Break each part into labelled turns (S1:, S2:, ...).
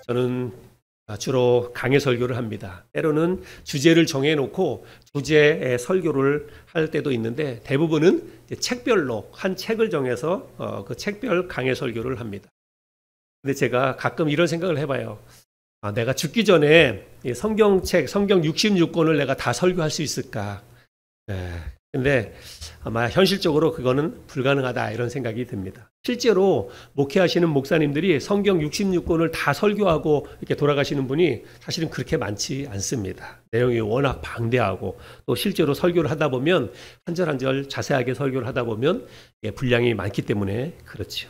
S1: 저는 주로 강해 설교를 합니다. 때로는 주제를 정해놓고 주제의 설교를 할 때도 있는데 대부분은 책별로 한 책을 정해서 그 책별 강해 설교를 합니다. 근데 제가 가끔 이런 생각을 해봐요. 내가 죽기 전에 성경책, 성경 66권을 내가 다 설교할 수 있을까? 근데 아마 현실적으로 그거는 불가능하다 이런 생각이 듭니다. 실제로 목회하시는 목사님들이 성경 66권을 다 설교하고 이렇게 돌아가시는 분이 사실은 그렇게 많지 않습니다. 내용이 워낙 방대하고 또 실제로 설교를 하다 보면 한 절 한 절 자세하게 설교를 하다 보면 분량이 많기 때문에 그렇죠.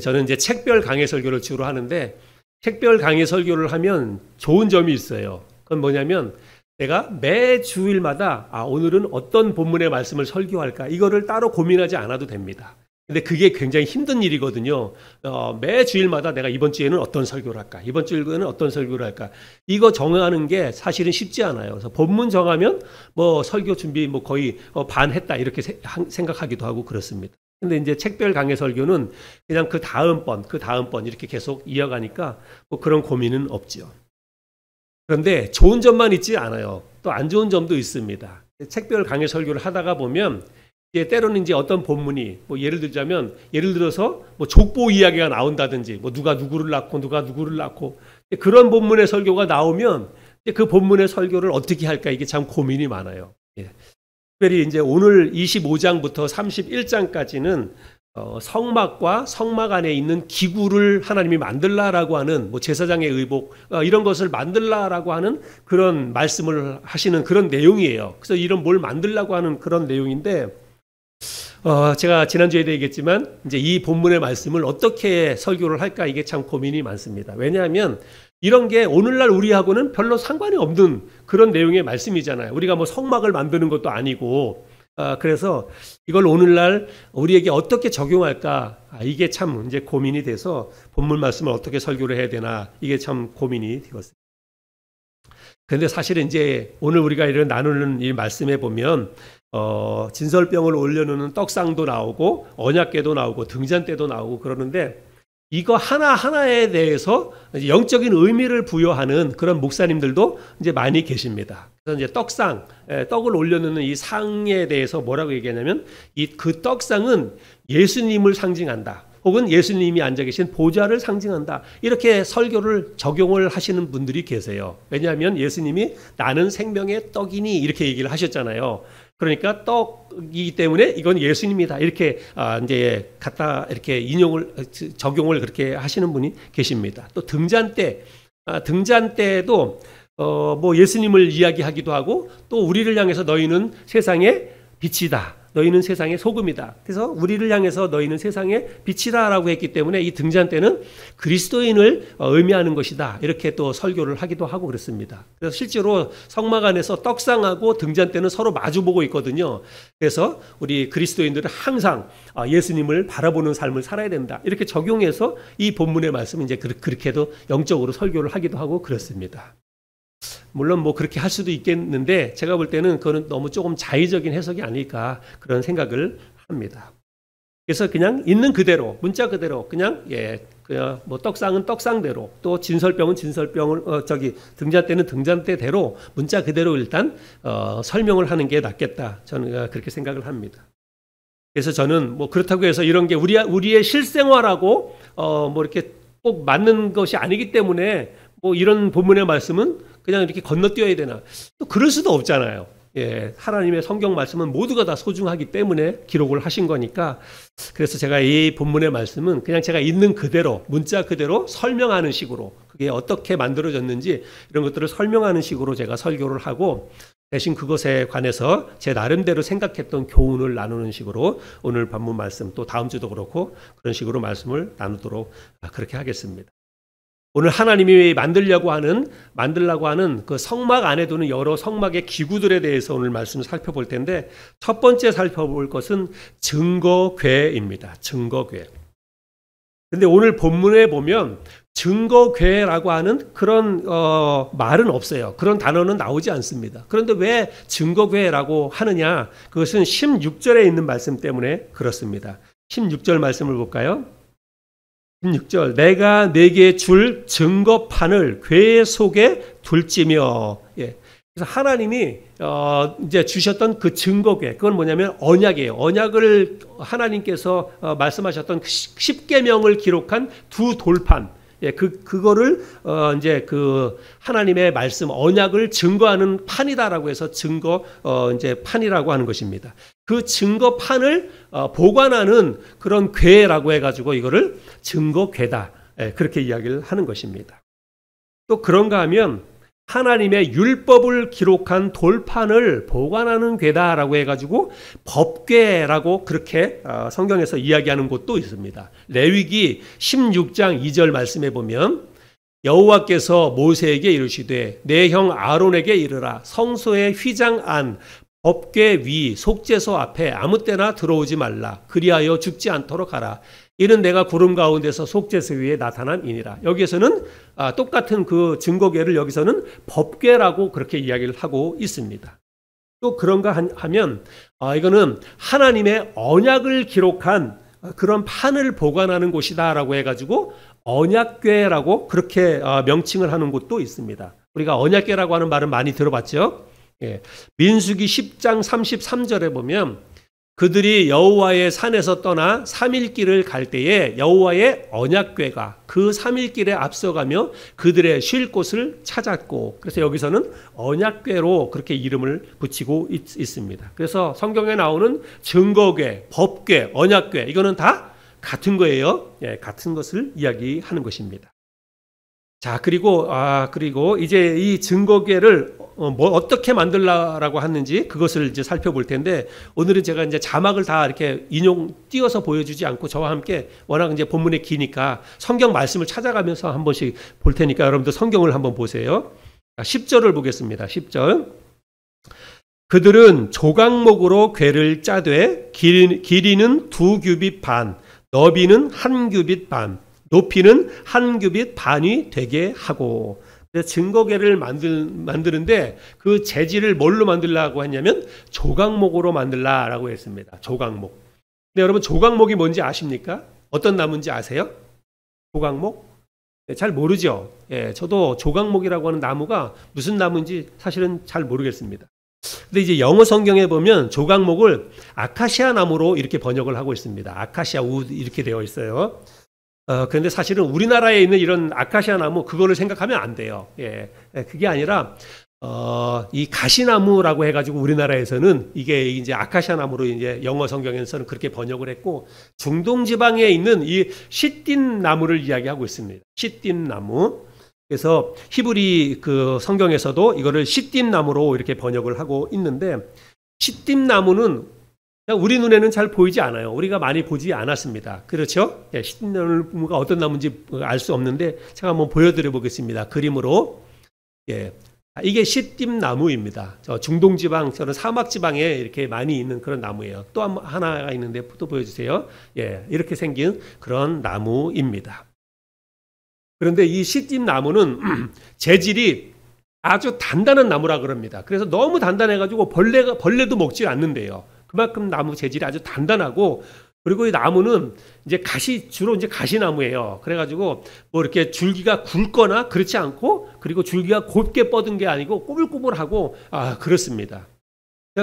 S1: 저는 이제 책별 강해 설교를 주로 하는데 책별 강해 설교를 하면 좋은 점이 있어요. 그건 뭐냐면 내가 매 주일마다 오늘은 어떤 본문의 말씀을 설교할까 이거를 따로 고민하지 않아도 됩니다. 근데 그게 굉장히 힘든 일이거든요. 매 주일마다 내가 이번 주에는 어떤 설교를 할까, 이번 주에는 어떤 설교를 할까, 이거 정하는 게 사실은 쉽지 않아요. 그래서 본문 정하면 뭐 설교 준비 뭐 거의 반 했다 이렇게 생각하기도 하고 그렇습니다. 근데 이제 책별 강해 설교는 그냥 그 다음번 이렇게 계속 이어가니까 뭐 그런 고민은 없죠. 그런데 좋은 점만 있지 않아요. 또 안 좋은 점도 있습니다. 책별 강해 설교를 하다가 보면 때로는 이제 어떤 본문이 뭐 예를 들어서 뭐 족보 이야기가 나온다든지 뭐 누가 누구를 낳고 그런 본문의 설교가 나오면 그 본문의 설교를 어떻게 할까 이게 참 고민이 많아요. 특별히 이제 오늘 25장부터 31장까지는 성막과 성막 안에 있는 기구를 하나님이 만들라라고 하는 뭐 제사장의 의복 이런 것을 만들라라고 하는 그런 말씀을 하시는 그런 내용이에요. 그래서 이런 뭘 만들라고 하는 그런 내용인데 제가 지난주에도 얘기했지만 이제 이 본문의 말씀을 어떻게 설교를 할까 이게 참 고민이 많습니다. 왜냐하면 이런 게 오늘날 우리하고는 별로 상관이 없는 그런 내용의 말씀이잖아요. 우리가 뭐 성막을 만드는 것도 아니고 그래서 이걸 오늘날 우리에게 어떻게 적용할까 이게 참 이제 고민이 돼서 본문 말씀을 어떻게 설교를 해야 되나 이게 참 고민이 되었습니다. 그런데 사실은 이제 오늘 우리가 이런 나누는 이 말씀에 보면 진설병을 올려놓는 떡상도 나오고 언약궤도 나오고 등잔대도 나오고 그러는데 이거 하나하나에 대해서 영적인 의미를 부여하는 그런 목사님들도 이제 많이 계십니다. 그래서 이제 떡상, 떡을 올려놓는 이 상에 대해서 뭐라고 얘기하냐면 그 떡상은 예수님을 상징한다. 혹은 예수님이 앉아 계신 보좌를 상징한다. 이렇게 설교를 적용을 하시는 분들이 계세요. 왜냐하면 예수님이 나는 생명의 떡이니 이렇게 얘기를 하셨잖아요. 그러니까 떡이기 때문에 이건 예수님이다. 이렇게 이제 갖다 이렇게 적용을 그렇게 하시는 분이 계십니다. 또 등잔대도 뭐 예수님을 이야기하기도 하고 또 우리를 향해서 너희는 세상의 빛이다. 너희는 세상의 소금이다. 그래서 우리를 향해서 너희는 세상의 빛이다라고 했기 때문에 이 등잔대는 그리스도인을 의미하는 것이다. 이렇게 또 설교를 하기도 하고 그렇습니다. 그래서 실제로 성막 안에서 떡상하고 등잔대는 서로 마주보고 있거든요. 그래서 우리 그리스도인들은 항상 예수님을 바라보는 삶을 살아야 된다. 이렇게 적용해서 이 본문의 말씀은 이제 그렇게도 영적으로 설교를 하기도 하고 그렇습니다. 물론 뭐 그렇게 할 수도 있겠는데 제가 볼 때는 그거는 너무 조금 자의적인 해석이 아닐까 그런 생각을 합니다. 그래서 그냥 있는 그대로 문자 그대로 그냥 뭐 떡상은 떡상대로 또 진설병은 등잔대는 등잔대대로 문자 그대로 일단 설명을 하는 게 낫겠다 저는 그렇게 생각을 합니다. 그래서 저는 뭐 그렇다고 해서 이런 게 우리의 실생활하고 뭐 이렇게 꼭 맞는 것이 아니기 때문에 뭐 이런 본문의 말씀은 그냥 이렇게 건너뛰어야 되나? 또 그럴 수도 없잖아요. 하나님의 성경 말씀은 모두가 다 소중하기 때문에 기록을 하신 거니까. 그래서 제가 이 본문의 말씀은 그냥 제가 있는 그대로 문자 그대로 설명하는 식으로 그게 어떻게 만들어졌는지 이런 것들을 설명하는 식으로 제가 설교를 하고 대신 그것에 관해서 제 나름대로 생각했던 교훈을 나누는 식으로 오늘 본문 말씀 또 다음 주도 그렇고 그런 식으로 말씀을 나누도록 그렇게 하겠습니다. 오늘 하나님이 만들라고 하는 그 성막 안에 두는 여러 성막의 기구들에 대해서 오늘 말씀을 살펴볼 텐데 첫 번째 살펴볼 것은 증거궤입니다. 증거궤. 근데 오늘 본문에 보면 증거궤라고 하는 그런 말은 없어요. 그런 단어는 나오지 않습니다. 그런데 왜 증거궤라고 하느냐? 그것은 16절에 있는 말씀 때문에 그렇습니다. 16절 말씀을 볼까요? 16절 내가 내게 줄 증거판을 궤 속에 둘지며. 예. 그래서 하나님이 이제 주셨던 그 증거궤, 그건 뭐냐면 언약이에요. 언약을 하나님께서 말씀하셨던 그 십계명을 기록한 두 돌판. 예, 그거를 이제 그 하나님의 말씀 언약을 증거하는 판이다라고 해서 이제 판이라고 하는 것입니다. 그 증거판을 보관하는 그런 궤라고 해가지고 이거를 증거궤다. 예, 그렇게 이야기를 하는 것입니다. 또 그런가 하면 하나님의 율법을 기록한 돌판을 보관하는 궤다라고 해가지고 법궤라고 그렇게 성경에서 이야기하는 곳도 있습니다. 레위기 16장 2절 말씀에 보면 여호와께서 모세에게 이르시되 내 형 아론에게 이르라 성소의 휘장 안 법궤 위 속죄소 앞에 아무 때나 들어오지 말라 그리하여 죽지 않도록 하라. 이는 내가 구름 가운데서 속죄소 위에 나타남이니라. 여기에서는 똑같은 그 증거궤를 여기서는 법궤라고 그렇게 이야기를 하고 있습니다. 또 그런가 하면 이거는 하나님의 언약을 기록한 그런 판을 보관하는 곳이다라고 해가지고 언약궤라고 그렇게 명칭을 하는 곳도 있습니다. 우리가 언약궤라고 하는 말은 많이 들어봤죠. 예. 민수기 10장 33절에 보면 그들이 여호와의 산에서 떠나 3일길을 갈 때에 여호와의 언약궤가 그 3일길에 앞서가며 그들의 쉴 곳을 찾았고, 그래서 여기서는 언약궤로 그렇게 이름을 붙이고 있습니다. 그래서 성경에 나오는 증거궤, 법궤, 언약궤 이거는 다 같은 거예요. 예, 같은 것을 이야기하는 것입니다. 자, 그리고 이제 이 증거궤를 어떻게 만들라라고 하는지 그것을 이제 살펴볼 텐데, 오늘은 제가 이제 자막을 다 이렇게 띄워서 보여주지 않고 저와 함께 워낙 이제 본문이 기니까 성경 말씀을 찾아가면서 한 번씩 볼 테니까 여러분들 성경을 한번 보세요. 10절을 보겠습니다. 10절. 그들은 조각목으로 궤를 짜되 길이는 2규빗 반, 너비는 1규빗 반, 높이는 1규빗 반이 되게 하고. 그래서 증거궤를 만드는데 그 재질을 뭘로 만들라고 했냐면 조각목으로 만들라라고 했습니다. 조각목. 근데 여러분 조각목이 뭔지 아십니까? 어떤 나무인지 아세요? 조각목? 네, 잘 모르죠. 예, 저도 조각목이라고 하는 나무가 무슨 나무인지 사실은 잘 모르겠습니다. 근데 이제 영어 성경에 보면 조각목을 아카시아 나무로 이렇게 번역을 하고 있습니다. 아카시아 우드 이렇게 되어 있어요. 그런데 사실은 우리나라에 있는 이런 아카시아 나무 그거를 생각하면 안 돼요. 예, 그게 아니라 이 가시나무라고 해가지고 우리나라에서는 이게 이제 아카시아 나무로 이제 영어 성경에서는 그렇게 번역을 했고, 중동 지방에 있는 이 시딘 나무를 이야기하고 있습니다. 시딘 나무. 그래서 히브리 그 성경에서도 이거를 시딘 나무로 이렇게 번역을 하고 있는데, 시딘 나무는 우리 눈에는 잘 보이지 않아요. 우리가 많이 보지 않았습니다. 그렇죠? 예, 시딘 나무가 어떤 나무인지 알 수 없는데 제가 한번 보여드려 보겠습니다. 그림으로. 예, 이게 시딘 나무입니다. 저 중동 지방, 저는 사막 지방에 이렇게 많이 있는 그런 나무예요. 또 하나가 있는데 또 보여주세요. 예, 이렇게 생긴 그런 나무입니다. 그런데 이 시딘 나무는 재질이 아주 단단한 나무라 그럽니다. 그래서 너무 단단해가지고 벌레도 먹지 않는데요. 그만큼 나무 재질이 아주 단단하고, 그리고 이 나무는 이제 주로 이제 가시나무예요. 그래가지고 뭐 이렇게 줄기가 굵거나 그렇지 않고, 그리고 줄기가 곱게 뻗은 게 아니고 꼬불꼬불하고 그렇습니다.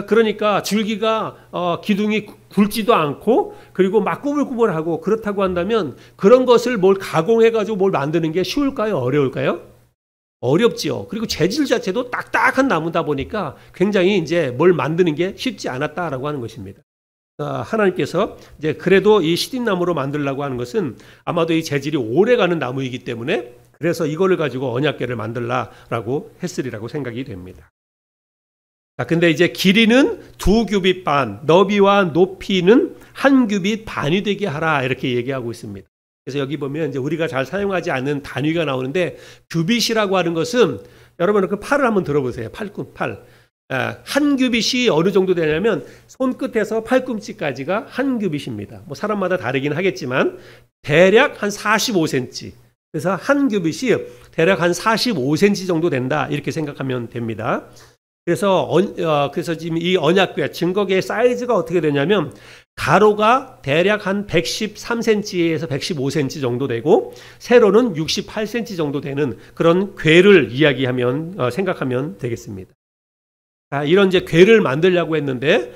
S1: 그러니까 줄기가 기둥이 굵지도 않고, 그리고 막 꼬불꼬불하고 그렇다고 한다면 그런 것을 뭘 가공해가지고 뭘 만드는 게 쉬울까요? 어려울까요? 어렵지요. 그리고 재질 자체도 딱딱한 나무다 보니까 굉장히 이제 뭘 만드는 게 쉽지 않았다라고 하는 것입니다. 하나님께서 이제 그래도 이 시딘나무로 만들려고 하는 것은 아마도 이 재질이 오래가는 나무이기 때문에, 그래서 이거를 가지고 언약궤를 만들라라고 했으리라고 생각이 됩니다. 자, 근데 이제 길이는 2규빗 반, 너비와 높이는 1규빗 반이 되게 하라 이렇게 얘기하고 있습니다. 그래서 여기 보면 이제 우리가 잘 사용하지 않는 단위가 나오는데, 규빗이라고 하는 것은 여러분 그 팔을 한번 들어보세요. 팔. 1규빗이 어느 정도 되냐면 손끝에서 팔꿈치까지가 1규빗입니다. 뭐 사람마다 다르긴 하겠지만 대략 한 45cm. 그래서 1규빗이 대략 한 45cm 정도 된다 이렇게 생각하면 됩니다. 그래서 지금 이 언약궤 증거궤의 사이즈가 어떻게 되냐면 가로가 대략 한 113cm에서 115cm 정도 되고 세로는 68cm 정도 되는 그런 궤를 생각하면 되겠습니다. 이런 이제 궤를 만들려고 했는데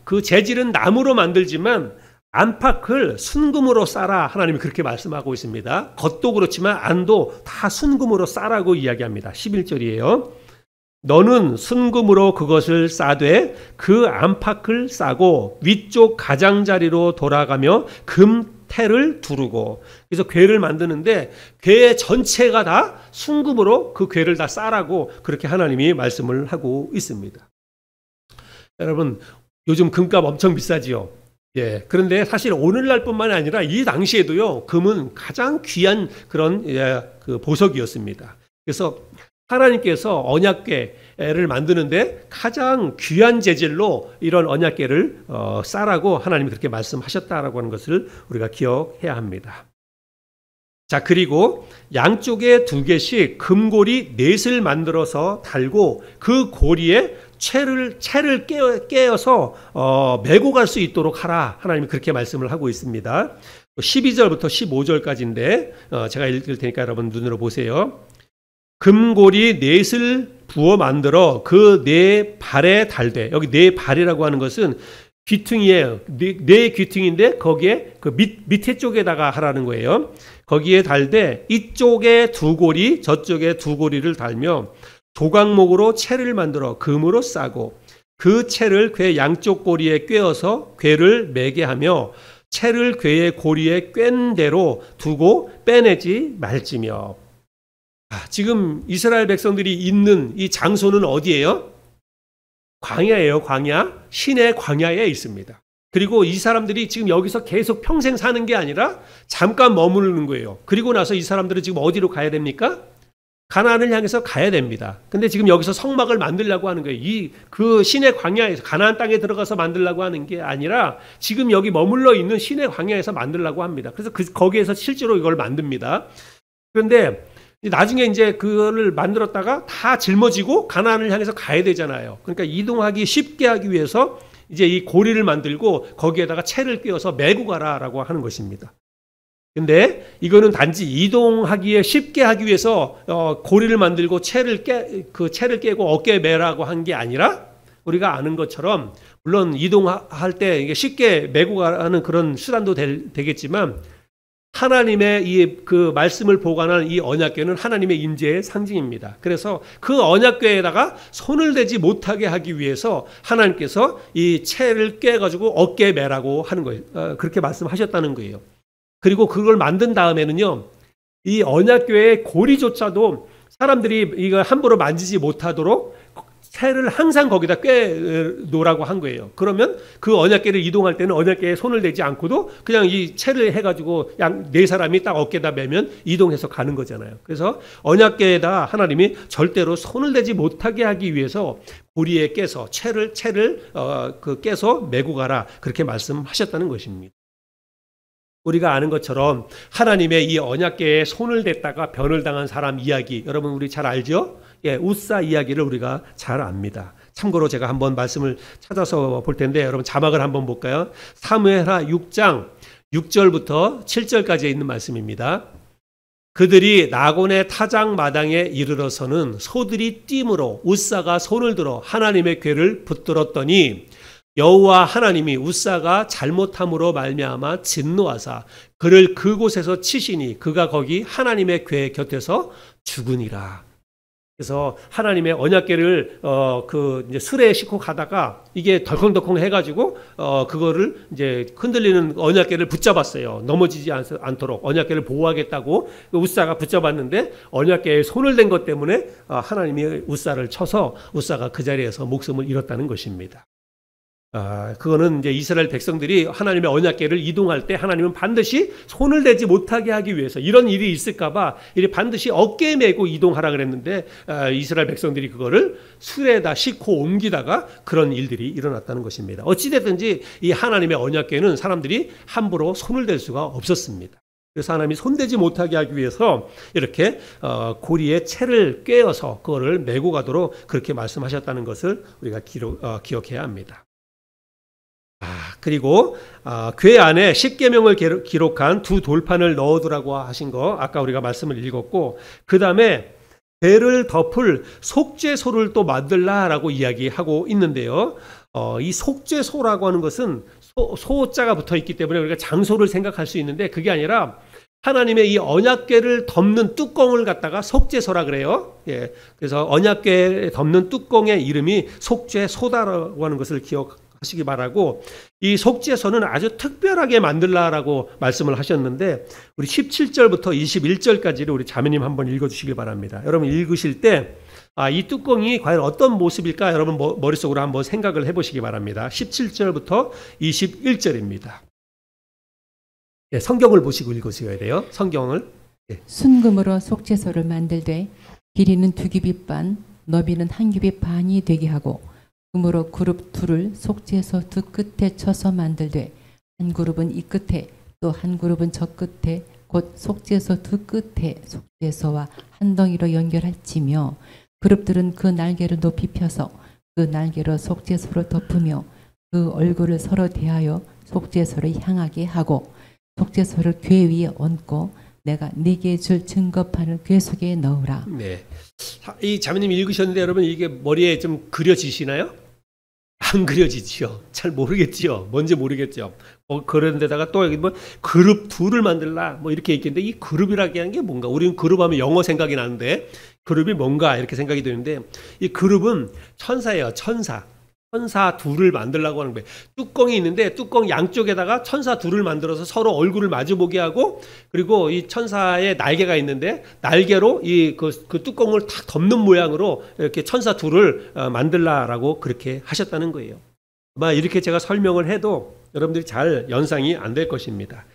S1: 그 재질은 나무로 만들지만 안팎을 순금으로 싸라, 하나님이 그렇게 말씀하고 있습니다. 겉도 그렇지만 안도 다 순금으로 싸라고 이야기합니다. 11절이에요. 너는 순금으로 그것을 싸되 그 안팎을 싸고 위쪽 가장자리로 돌아가며 금태를 두르고. 그래서 궤를 만드는데 궤 전체가 다 순금으로 그 궤를 다 싸라고 그렇게 하나님이 말씀을 하고 있습니다. 여러분, 요즘 금값 엄청 비싸지요. 예. 그런데 사실 오늘날뿐만 아니라 이 당시에도요, 금은 가장 귀한 그런 그 보석이었습니다. 그래서 하나님께서 언약궤를 만드는데 가장 귀한 재질로 이런 언약궤를 싸라고 하나님이 그렇게 말씀하셨다라고 하는 것을 우리가 기억해야 합니다. 자, 그리고 양쪽에 2개씩 금고리 넷을 만들어서 달고 그 고리에 채를 깨어서 메고 갈 수 있도록 하라, 하나님이 그렇게 말씀을 하고 있습니다. 12절부터 15절까지인데 제가 읽을 테니까 여러분 눈으로 보세요. 금고리 넷을 부어 만들어 그 네 발에 달되, 여기 네 발이라고 하는 것은 귀퉁이에요. 네 귀퉁이인데 거기에 그 밑에 쪽에다가 하라는 거예요. 거기에 달되 이쪽에 2고리 저쪽에 2고리를 달며 조각목으로 채를 만들어 금으로 싸고 그 채를 궤 양쪽 고리에 꿰어서 궤를 매게 하며 채를 궤의 고리에 꿰는 대로 두고 빼내지 말지며. 지금 이스라엘 백성들이 있는 이 장소는 어디예요? 광야예요. 광야. 시내 광야에 있습니다. 그리고 이 사람들이 지금 여기서 계속 평생 사는 게 아니라 잠깐 머무르는 거예요. 그리고 나서 이 사람들은 지금 어디로 가야 됩니까? 가나안을 향해서 가야 됩니다. 근데 지금 여기서 성막을 만들려고 하는 거예요. 그 시내 광야에서 가나안 땅에 들어가서 만들려고 하는 게 아니라 지금 여기 머물러 있는 시내 광야에서 만들려고 합니다. 그래서 거기에서 실제로 이걸 만듭니다. 그런데 나중에 이제 그거를 만들었다가 다 짊어지고 가나안을 향해서 가야 되잖아요. 그러니까 이동하기 쉽게 하기 위해서 이제 이 고리를 만들고 거기에다가 채를 끼워서 메고 가라라고 하는 것입니다. 근데 이거는 단지 이동하기에 쉽게 하기 위해서 고리를 만들고 채를 깨고 어깨에 매라고 한 게 아니라 우리가 아는 것처럼 물론 이동할 때 이게 쉽게 메고 가는 그런 수단도 되겠지만 하나님의 그 말씀을 보관한 이 언약궤는 하나님의 임재의 상징입니다. 그래서 그 언약궤에다가 손을 대지 못하게 하기 위해서 하나님께서 이 채를 깨가지고 어깨에 매라고 하는 거예요. 그렇게 말씀하셨다는 거예요. 그리고 그걸 만든 다음에는요, 이 언약궤의 고리조차도 사람들이 이거 함부로 만지지 못하도록 채를 항상 거기다 꿰 놓으라고 한 거예요. 그러면 그 언약궤를 이동할 때는 언약궤에 손을 대지 않고도 그냥 이 채를 해가지고 네 사람이 딱 어깨에다 매면 이동해서 가는 거잖아요. 그래서 언약궤에다 하나님이 절대로 손을 대지 못하게 하기 위해서 고리에 깨서 채를 깨서 메고 가라, 그렇게 말씀하셨다는 것입니다. 우리가 아는 것처럼 하나님의 이 언약궤에 손을 댔다가 변을 당한 사람 이야기, 여러분 우리 잘 알죠? 예, 웃사 이야기를 우리가 잘 압니다. 참고로 제가 한번 말씀을 찾아서 볼 텐데 여러분 자막을 한번 볼까요? 사무엘하 6장 6절부터 7절까지 있는 말씀입니다. 그들이 나곤의 타작 마당에 이르러서는 소들이 띠므로 웃사가 손을 들어 하나님의 궤를 붙들었더니 여호와 하나님이 웃사가 잘못함으로 말미암아 진노하사 그를 그곳에서 치시니 그가 거기 하나님의 궤 곁에서 죽으니라. 그래서 하나님의 언약궤를 이제 수레에 싣고 가다가 이게 덜컹덜컹 해가지고 그거를 이제 흔들리는 언약궤를 붙잡았어요. 넘어지지 않도록 언약궤를 보호하겠다고 웃사가 붙잡았는데 언약궤에 손을 댄 것 때문에 하나님이 웃사를 쳐서 웃사가 그 자리에서 목숨을 잃었다는 것입니다. 그거는 이제 이스라엘 백성들이 하나님의 언약궤를 이동할 때 하나님은 반드시 손을 대지 못하게 하기 위해서 이런 일이 있을까봐 반드시 어깨에 메고 이동하라 그랬는데 이스라엘 백성들이 그거를 수레에다 싣고 옮기다가 그런 일들이 일어났다는 것입니다. 어찌됐든지 이 하나님의 언약궤는 사람들이 함부로 손을 댈 수가 없었습니다. 그래서 하나님이 손대지 못하게 하기 위해서 이렇게 고리에 채를 꿰어서 그거를 메고 가도록 그렇게 말씀하셨다는 것을 우리가 기억해야 합니다. 그리고 궤 안에 십계명을 기록한 두 돌판을 넣어두라고 하신 거 아까 우리가 말씀을 읽었고, 그 다음에 궤를 덮을 속죄소를 또 만들라라고 이야기하고 있는데요. 이 속죄소라고 하는 것은 소자가 붙어 있기 때문에 우리가 장소를 생각할 수 있는데, 그게 아니라 하나님의 이 언약궤를 덮는 뚜껑을 갖다가 속죄소라 그래요. 예, 그래서 언약궤 덮는 뚜껑의 이름이 속죄소다라고 하는 것을 기억하시기 바라고, 이 속죄소는 아주 특별하게 만들라라고 말씀을 하셨는데, 우리 17절부터 21절까지를 우리 자매님 한번 읽어주시기 바랍니다. 여러분 읽으실 때 이 뚜껑이 과연 어떤 모습일까 여러분 머릿속으로 한번 생각을 해보시기 바랍니다. 17절부터 21절입니다. 예, 성경을 보시고 읽으셔야 돼요. 성경을. 예.
S2: 순금으로 속죄소를 만들되 길이는 2규빗 반, 너비는 1규빗 반이 되게 하고, 금으로 그룹 둘을 속죄소 두 끝에 쳐서 만들되 한 그룹은 이 끝에 또 한 그룹은 저 끝에 곧 속죄소 두 끝에 속죄소와 한 덩이로 연결할지며, 그룹들은 그 날개를 높이 펴서 그 날개로 속죄소를 덮으며 그 얼굴을 서로 대하여 속죄소를 향하게 하고, 속죄소를 궤 위에 얹고 내가 네게 줄 증거판을 궤 속에 넣으라.
S1: 네, 이 자매님이 읽으셨는데 여러분 이게 머리에 좀 그려지시나요? 안 그려지지요. 잘 모르겠지요. 뭔지 모르겠죠. 그런 데다가 또 여기 뭐 그룹 둘을 만들라 뭐 이렇게 있겠는데, 이 그룹이라고 하는 게 뭔가, 우리는 그룹하면 영어 생각이 나는데 그룹이 뭔가 이렇게 생각이 드는데, 이 그룹은 천사예요. 천사 둘을 만들라고 하는 거예요. 뚜껑이 있는데 뚜껑 양쪽에다가 천사 둘을 만들어서 서로 얼굴을 마주보게 하고, 그리고 이 천사의 날개가 있는데 날개로 그 뚜껑을 탁 덮는 모양으로 이렇게 천사 둘을 만들라라고 그렇게 하셨다는 거예요. 아마 이렇게 제가 설명을 해도 여러분들이 잘 연상이 안 될 것입니다.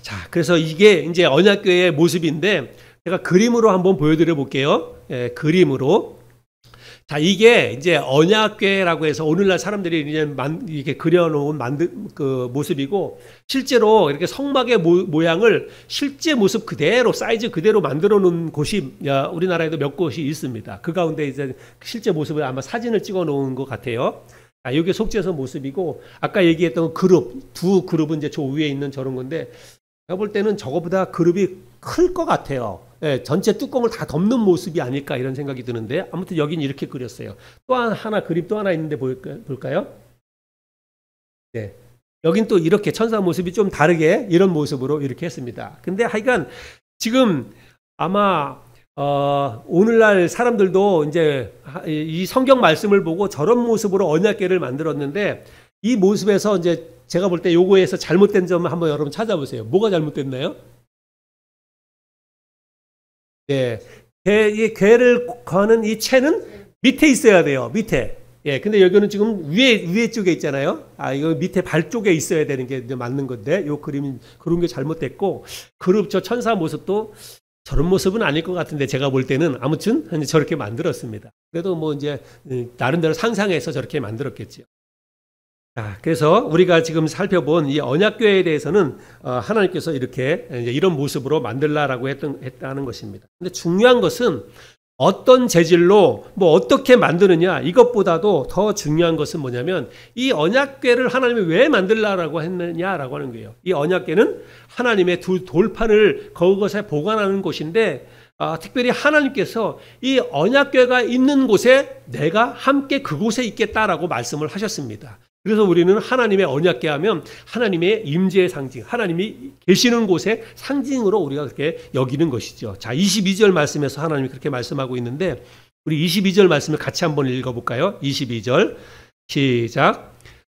S1: 자, 그래서 이게 이제 언약궤의 모습인데 제가 그림으로 한번 보여드려 볼게요. 예, 그림으로. 자, 이게 이제 언약궤라고 해서 오늘날 사람들이 이제 이렇게 그려놓은 그 모습이고, 실제로 이렇게 성막의 모양을 실제 모습 그대로, 사이즈 그대로 만들어 놓은 곳이 우리나라에도 몇 곳이 있습니다. 그 가운데 이제 실제 모습을 아마 사진을 찍어 놓은 것 같아요. 이게 속죄소 모습이고, 아까 얘기했던 두 그룹은 이제 저 위에 있는 저런 건데, 제가 볼 때는 저거보다 그룹이 클 것 같아요. 예, 전체 뚜껑을 다 덮는 모습이 아닐까 이런 생각이 드는데, 아무튼 여긴 이렇게 그렸어요. 또 하나 그림 또 하나 있는데 볼까요? 네, 여긴 또 이렇게 천사 모습이 좀 다르게 이런 모습으로 이렇게 했습니다. 근데 하여간 지금 아마 오늘날 사람들도 이제 이 성경 말씀을 보고 저런 모습으로 언약궤를 만들었는데, 이 모습에서 이제 제가 볼 때 요거에서 잘못된 점을 한번 여러분 찾아보세요. 뭐가 잘못됐나요? 네, 이 궤를 거는 이 채는 밑에 있어야 돼요. 밑에. 예, 근데 여기는 지금 위에 쪽에 있잖아요. 이거 밑에 발 쪽에 있어야 되는 게 맞는 건데, 요 그런 게 잘못됐고, 그룹 저 천사 모습도 저런 모습은 아닐 것 같은데 제가 볼 때는 아무튼 저렇게 만들었습니다. 그래도 뭐 이제 나름대로 상상해서 저렇게 만들었겠죠. 그래서 우리가 지금 살펴본 이 언약궤에 대해서는 하나님께서 이렇게 이제 이런 모습으로 만들라라고 했다는 것입니다. 근데 중요한 것은 어떤 재질로 뭐 어떻게 만드느냐, 이것보다도 더 중요한 것은 뭐냐면, 이 언약궤를 하나님이 왜 만들라라고 했느냐라고 하는 거예요. 이 언약궤는 하나님의 두 돌판을 그것에 보관하는 곳인데, 특별히 하나님께서 이 언약궤가 있는 곳에 내가 함께 그곳에 있겠다라고 말씀을 하셨습니다. 그래서 우리는 하나님의 언약궤 하면 하나님의 임재의 상징, 하나님이 계시는 곳의 상징으로 우리가 그렇게 여기는 것이죠. 자, 22절 말씀에서 하나님이 그렇게 말씀하고 있는데, 우리 22절 말씀을 같이 한번 읽어볼까요? 22절 시작.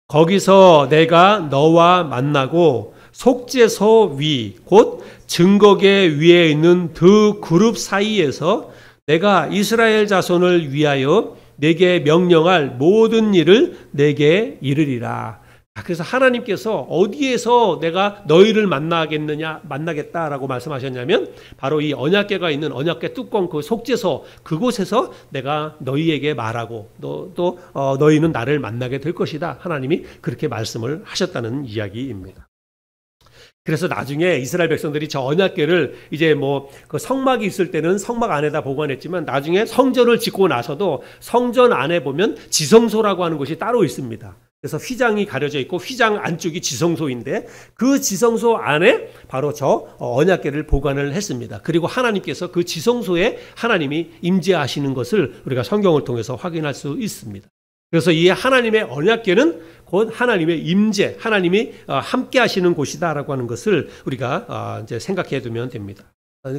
S1: 거기서 내가 너와 만나고 속죄소 위 곧 증거궤 위에 있는 두 그룹 사이에서 내가 이스라엘 자손을 위하여 내게 명령할 모든 일을 내게 이르리라. 그래서 하나님께서 어디에서 내가 너희를 만나겠다라고 말씀하셨냐면, 바로 이 언약궤가 있는 언약궤 뚜껑 그 속죄소 그곳에서 내가 너희에게 말하고 또 너희는 나를 만나게 될 것이다. 하나님이 그렇게 말씀을 하셨다는 이야기입니다. 그래서 나중에 이스라엘 백성들이 저 언약궤를 이제 뭐 그 성막이 있을 때는 성막 안에다 보관했지만 나중에 성전을 짓고 나서도 성전 안에 보면 지성소라고 하는 곳이 따로 있습니다. 그래서 휘장이 가려져 있고 휘장 안쪽이 지성소인데 그 지성소 안에 바로 저 언약궤를 보관을 했습니다. 그리고 하나님께서 그 지성소에 하나님이 임재하시는 것을 우리가 성경을 통해서 확인할 수 있습니다. 그래서 이 하나님의 언약궤는 곧 하나님의 임재, 하나님이 함께 하시는 곳이다라고 하는 것을 우리가 이제 생각해 두면 됩니다.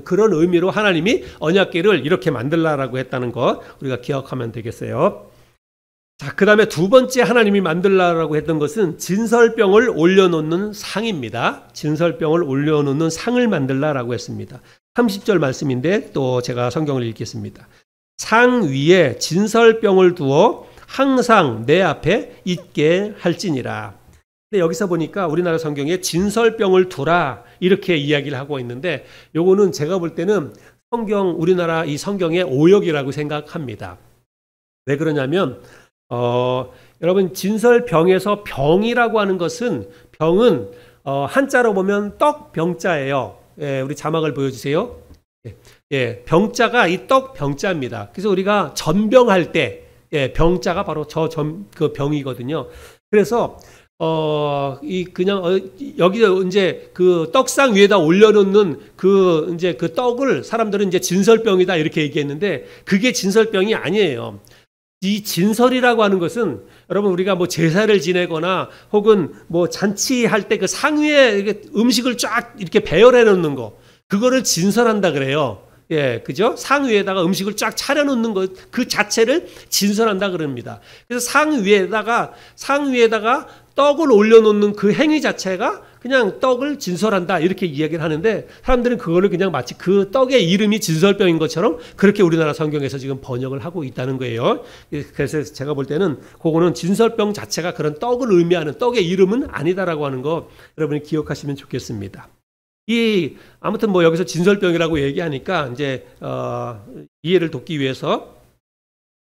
S1: 그런 의미로 하나님이 언약궤를 이렇게 만들라라고 했다는 것 우리가 기억하면 되겠어요. 자, 그 다음에 두 번째 하나님이 만들라라고 했던 것은 진설병을 올려놓는 상입니다. 진설병을 올려놓는 상을 만들라라고 했습니다. 30절 말씀인데 또 제가 성경을 읽겠습니다. 상 위에 진설병을 두어 항상 내 앞에 있게 할지니라. 근데 여기서 보니까 우리나라 성경에 진설병을 두라 이렇게 이야기를 하고 있는데 요거는 제가 볼 때는 우리나라 이 성경의 오역이라고 생각합니다. 왜 그러냐면 여러분 진설병에서 병이라고 하는 것은 병은 한자로 보면 떡병자예요. 예, 우리 자막을 보여주세요. 예, 병자가 이 떡병자입니다. 그래서 우리가 전병할 때 예, 병자가 바로 그 병이거든요. 그래서 여기서 이제 그 떡상 위에다 올려놓는 이제 그 떡을 사람들은 이제 진설병이다 이렇게 얘기했는데 그게 진설병이 아니에요. 이 진설이라고 하는 것은 여러분 우리가 뭐 제사를 지내거나 혹은 뭐 잔치할 때 그 상 위에 음식을 쫙 이렇게 배열해 놓는 거 그거를 진설한다 그래요. 예, 그죠? 상 위에다가 음식을 쫙 차려놓는 것 그 자체를 진설한다 그럽니다. 그래서 상 위에다가 떡을 올려놓는 그 행위 자체가 그냥 떡을 진설한다 이렇게 이야기를 하는데 사람들은 그거를 그냥 마치 그 떡의 이름이 진설병인 것처럼 그렇게 우리나라 성경에서 지금 번역을 하고 있다는 거예요. 그래서 제가 볼 때는 그거는 진설병 자체가 그런 떡을 의미하는 떡의 이름은 아니다라고 하는 거 여러분이 기억하시면 좋겠습니다. 아무튼 뭐 여기서 진설병이라고 얘기하니까 이제 이해를 돕기 위해서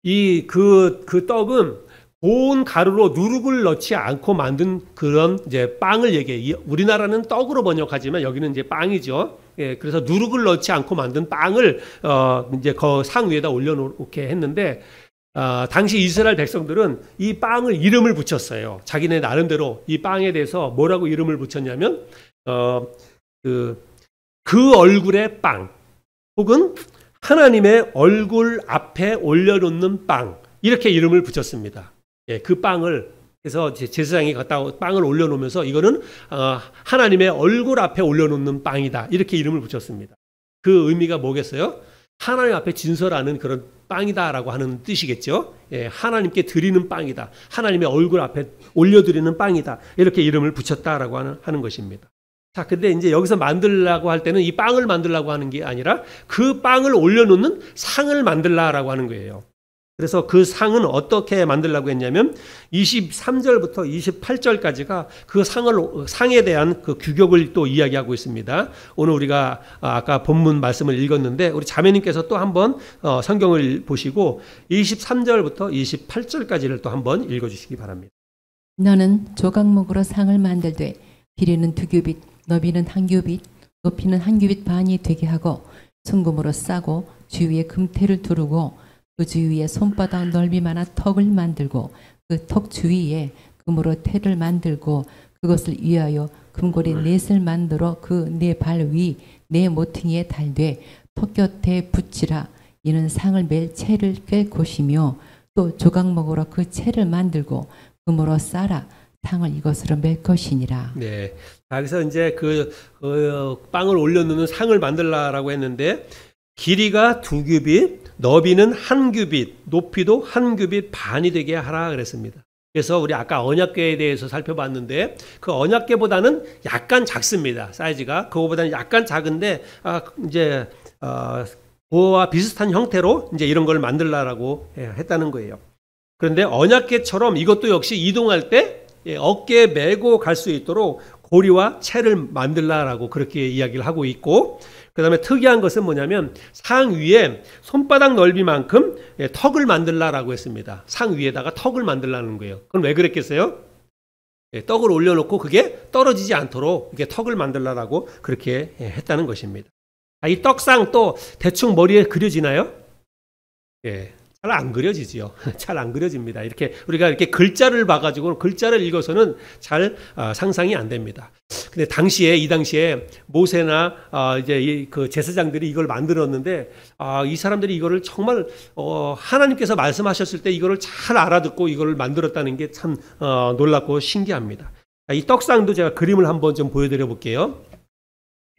S1: 그 떡은 고운 가루로 누룩을 넣지 않고 만든 그런 이제 빵을 얘기해요. 우리나라는 떡으로 번역하지만 여기는 이제 빵이죠. 예, 그래서 누룩을 넣지 않고 만든 빵을 이제 그 상 위에다 올려놓게 했는데 당시 이스라엘 백성들은 이 빵을 이름을 붙였어요. 자기네 나름대로 이 빵에 대해서 뭐라고 이름을 붙였냐면 그 얼굴의 빵 혹은 하나님의 얼굴 앞에 올려놓는 빵 이렇게 이름을 붙였습니다. 예, 그 빵을 그래서 제사장이 갖다 빵을 올려놓으면서 이거는 하나님의 얼굴 앞에 올려놓는 빵이다 이렇게 이름을 붙였습니다. 그 의미가 뭐겠어요? 하나님 앞에 진설하는 그런 빵이다라고 하는 뜻이겠죠. 예, 하나님께 드리는 빵이다. 하나님의 얼굴 앞에 올려드리는 빵이다. 이렇게 이름을 붙였다라고 하는 것입니다. 자, 근데 이제 여기서 만들라고 할 때는 이 빵을 만들라고 하는 게 아니라 그 빵을 올려놓는 상을 만들라라고 하는 거예요. 그래서 그 상은 어떻게 만들라고 했냐면 23절부터 28절까지가 그 상에 대한 그 규격을 또 이야기하고 있습니다. 오늘 우리가 아까 본문 말씀을 읽었는데 우리 자매님께서 또 한번 성경을 보시고 23절부터 28절까지를 또 한번 읽어주시기 바랍니다.
S2: 너는 조각목으로 상을 만들되 길이는 2규빗, 너비는 1규빗, 높이는 1규빗 반이 되게 하고 순금으로 싸고 주위에 금태를 두르고 그 주위에 손바닥 넓이만한 턱을 만들고 그 턱 주위에 금으로 태를 만들고 그것을 위하여 금고리 넷을 만들어 그 네 발 위 네 모퉁이에 달되 턱 곁에 붙이라. 이는 상을 맬 채를 꿰 곳이며 또 조각목으로 그 채를 만들고 금으로 싸라. 상을 이것으로 맬 것이니라.
S1: 네. 여기서 이제 빵을 올려놓는 상을 만들라라고 했는데 길이가 2규빗, 너비는 1규빗, 높이도 1규빗 반이 되게 하라 그랬습니다. 그래서 우리 아까 언약궤에 대해서 살펴봤는데 그 언약궤보다는 약간 작습니다. 사이즈가 그거보다는 약간 작은데 이제 그거와 비슷한 형태로 이제 이런 걸 만들라라고 했다는 거예요. 그런데 언약궤처럼 이것도 역시 이동할 때 어깨에 메고 갈 수 있도록 고리와 채를 만들라라고 그렇게 이야기를 하고 있고 그 다음에 특이한 것은 뭐냐면 상 위에 손바닥 넓이만큼 턱을 만들라라고 했습니다. 상 위에다가 턱을 만들라는 거예요. 그건 왜 그랬겠어요? 떡을 올려놓고 그게 떨어지지 않도록 이렇게 턱을 만들라고 그렇게 했다는 것입니다. 이 떡상 또 대충 머리에 그려지나요? 예. 잘 안 그려지지요. 잘 안 그려집니다. 이렇게 우리가 이렇게 글자를 봐가지고 글자를 읽어서는 잘 상상이 안 됩니다. 근데 이 당시에 모세나 이제 그 제사장들이 이걸 만들었는데 이 사람들이 이거를 정말 하나님께서 말씀하셨을 때 이거를 잘 알아듣고 이거를 만들었다는 게 참 놀랍고 신기합니다. 이 떡상도 제가 그림을 한번 좀 보여드려 볼게요.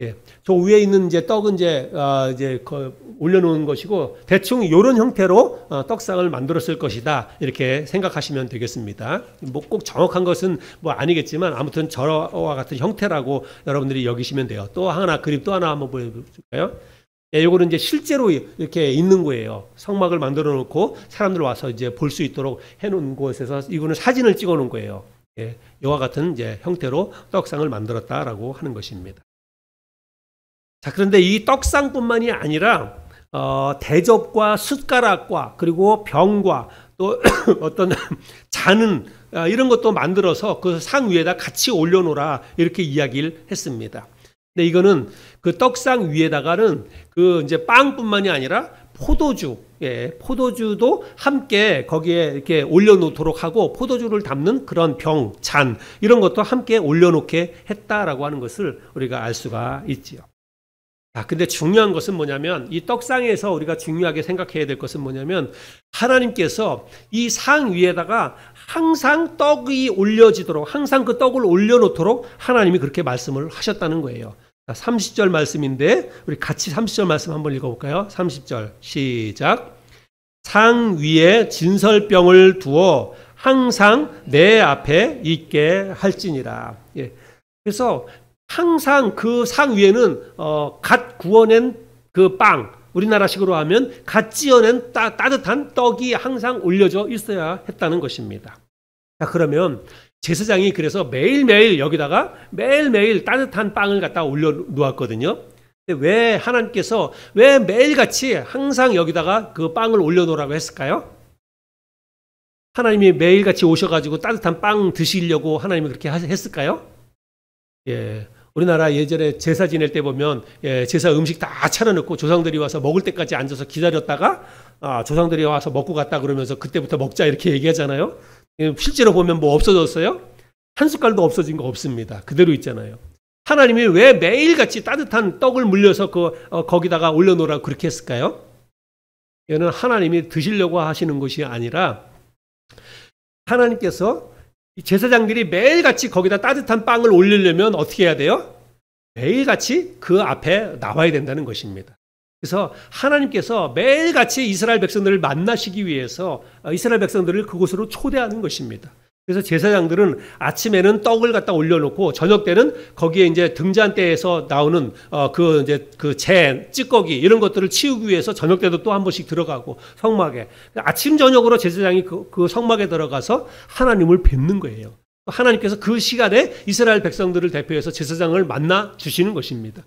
S1: 예, 저 위에 있는 이제 떡은 이제 올려놓은 것이고 대충 이런 형태로 떡상을 만들었을 것이다 이렇게 생각하시면 되겠습니다. 뭐 꼭 정확한 것은 뭐 아니겠지만 아무튼 저와 같은 형태라고 여러분들이 여기시면 돼요. 또 하나 그림 또 하나 한번 보여줄까요? 예, 요거는 이제 실제로 이렇게 있는 거예요. 성막을 만들어 놓고 사람들 와서 이제 볼 수 있도록 해놓은 곳에서 이거는 사진을 찍어 놓은 거예요. 예, 이와 같은 이제 형태로 떡상을 만들었다라고 하는 것입니다. 자, 그런데 이 떡상뿐만이 아니라 대접과 숟가락과 그리고 병과 또 어떤 잔은 이런 것도 만들어서 그 상 위에다 같이 올려놓으라 이렇게 이야기를 했습니다. 근데 이거는 그 떡상 위에다가는 그 이제 빵뿐만이 아니라 포도주, 포도주도 함께 거기에 이렇게 올려놓도록 하고 포도주를 담는 그런 병, 잔 이런 것도 함께 올려놓게 했다라고 하는 것을 우리가 알 수가 있지요. 근데 중요한 것은 뭐냐면 이 떡상에서 우리가 중요하게 생각해야 될 것은 뭐냐면 하나님께서 이 상 위에다가 항상 떡이 올려지도록 항상 그 떡을 올려놓도록 하나님이 그렇게 말씀을 하셨다는 거예요. 30절 말씀인데 우리 같이 30절 말씀 한번 읽어볼까요? 30절 시작. 상 위에 진설병을 두어 항상 내 앞에 있게 할지니라. 예. 그래서 항상 그 상 위에는 갓 구워낸 그 빵, 우리나라식으로 하면 갓 찌어낸 따뜻한 떡이 항상 올려져 있어야 했다는 것입니다. 자, 그러면 제사장이 그래서 매일매일 여기다가 매일매일 따뜻한 빵을 갖다 올려놓았거든요. 근데 왜 하나님께서 왜 매일같이 항상 여기다가 그 빵을 올려놓으라고 했을까요? 하나님이 매일같이 오셔가지고 따뜻한 빵 드시려고 하나님이 그렇게 했을까요? 예. 우리나라 예전에 제사 지낼 때 보면 제사 음식 다 차려놓고 조상들이 와서 먹을 때까지 앉아서 기다렸다가 조상들이 와서 먹고 갔다 그러면서 그때부터 먹자 이렇게 얘기하잖아요. 실제로 보면 뭐 없어졌어요? 한 숟갈도 없어진 거 없습니다. 그대로 있잖아요. 하나님이 왜 매일같이 따뜻한 떡을 물려서 거기다가 올려놓으라고 그렇게 했을까요? 이거는 하나님이 드시려고 하시는 것이 아니라 하나님께서 제사장들이 매일같이 거기다 따뜻한 빵을 올리려면 어떻게 해야 돼요? 매일같이 그 앞에 나와야 된다는 것입니다. 그래서 하나님께서 매일같이 이스라엘 백성들을 만나시기 위해서 이스라엘 백성들을 그곳으로 초대하는 것입니다. 그래서 제사장들은 아침에는 떡을 갖다 올려놓고 저녁 때는 거기에 이제 등잔대에서 나오는 그 찌꺼기 이런 것들을 치우기 위해서 저녁 때도 또 한 번씩 들어가고 성막에 아침 저녁으로 제사장이 그 성막에 들어가서 하나님을 뵙는 거예요. 하나님께서 그 시간에 이스라엘 백성들을 대표해서 제사장을 만나 주시는 것입니다.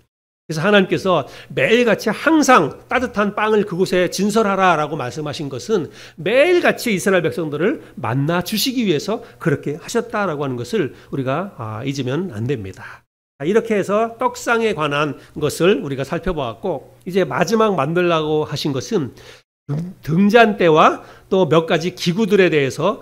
S1: 그래서 하나님께서 매일같이 항상 따뜻한 빵을 그곳에 진설하라라고 말씀하신 것은 매일같이 이스라엘 백성들을 만나 주시기 위해서 그렇게 하셨다라고 하는 것을 우리가 잊으면 안 됩니다. 이렇게 해서 떡상에 관한 것을 우리가 살펴보았고 이제 마지막 만들라고 하신 것은 등잔대와 또 몇 가지 기구들에 대해서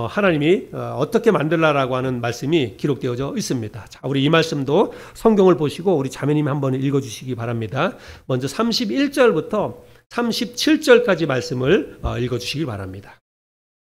S1: 하나님이 어떻게 만들라라고 하는 말씀이 기록되어져 있습니다. 자, 우리 이 말씀도 성경을 보시고 우리 자매님이 한번 읽어주시기 바랍니다. 먼저 31절부터 37절까지 말씀을 읽어주시기 바랍니다.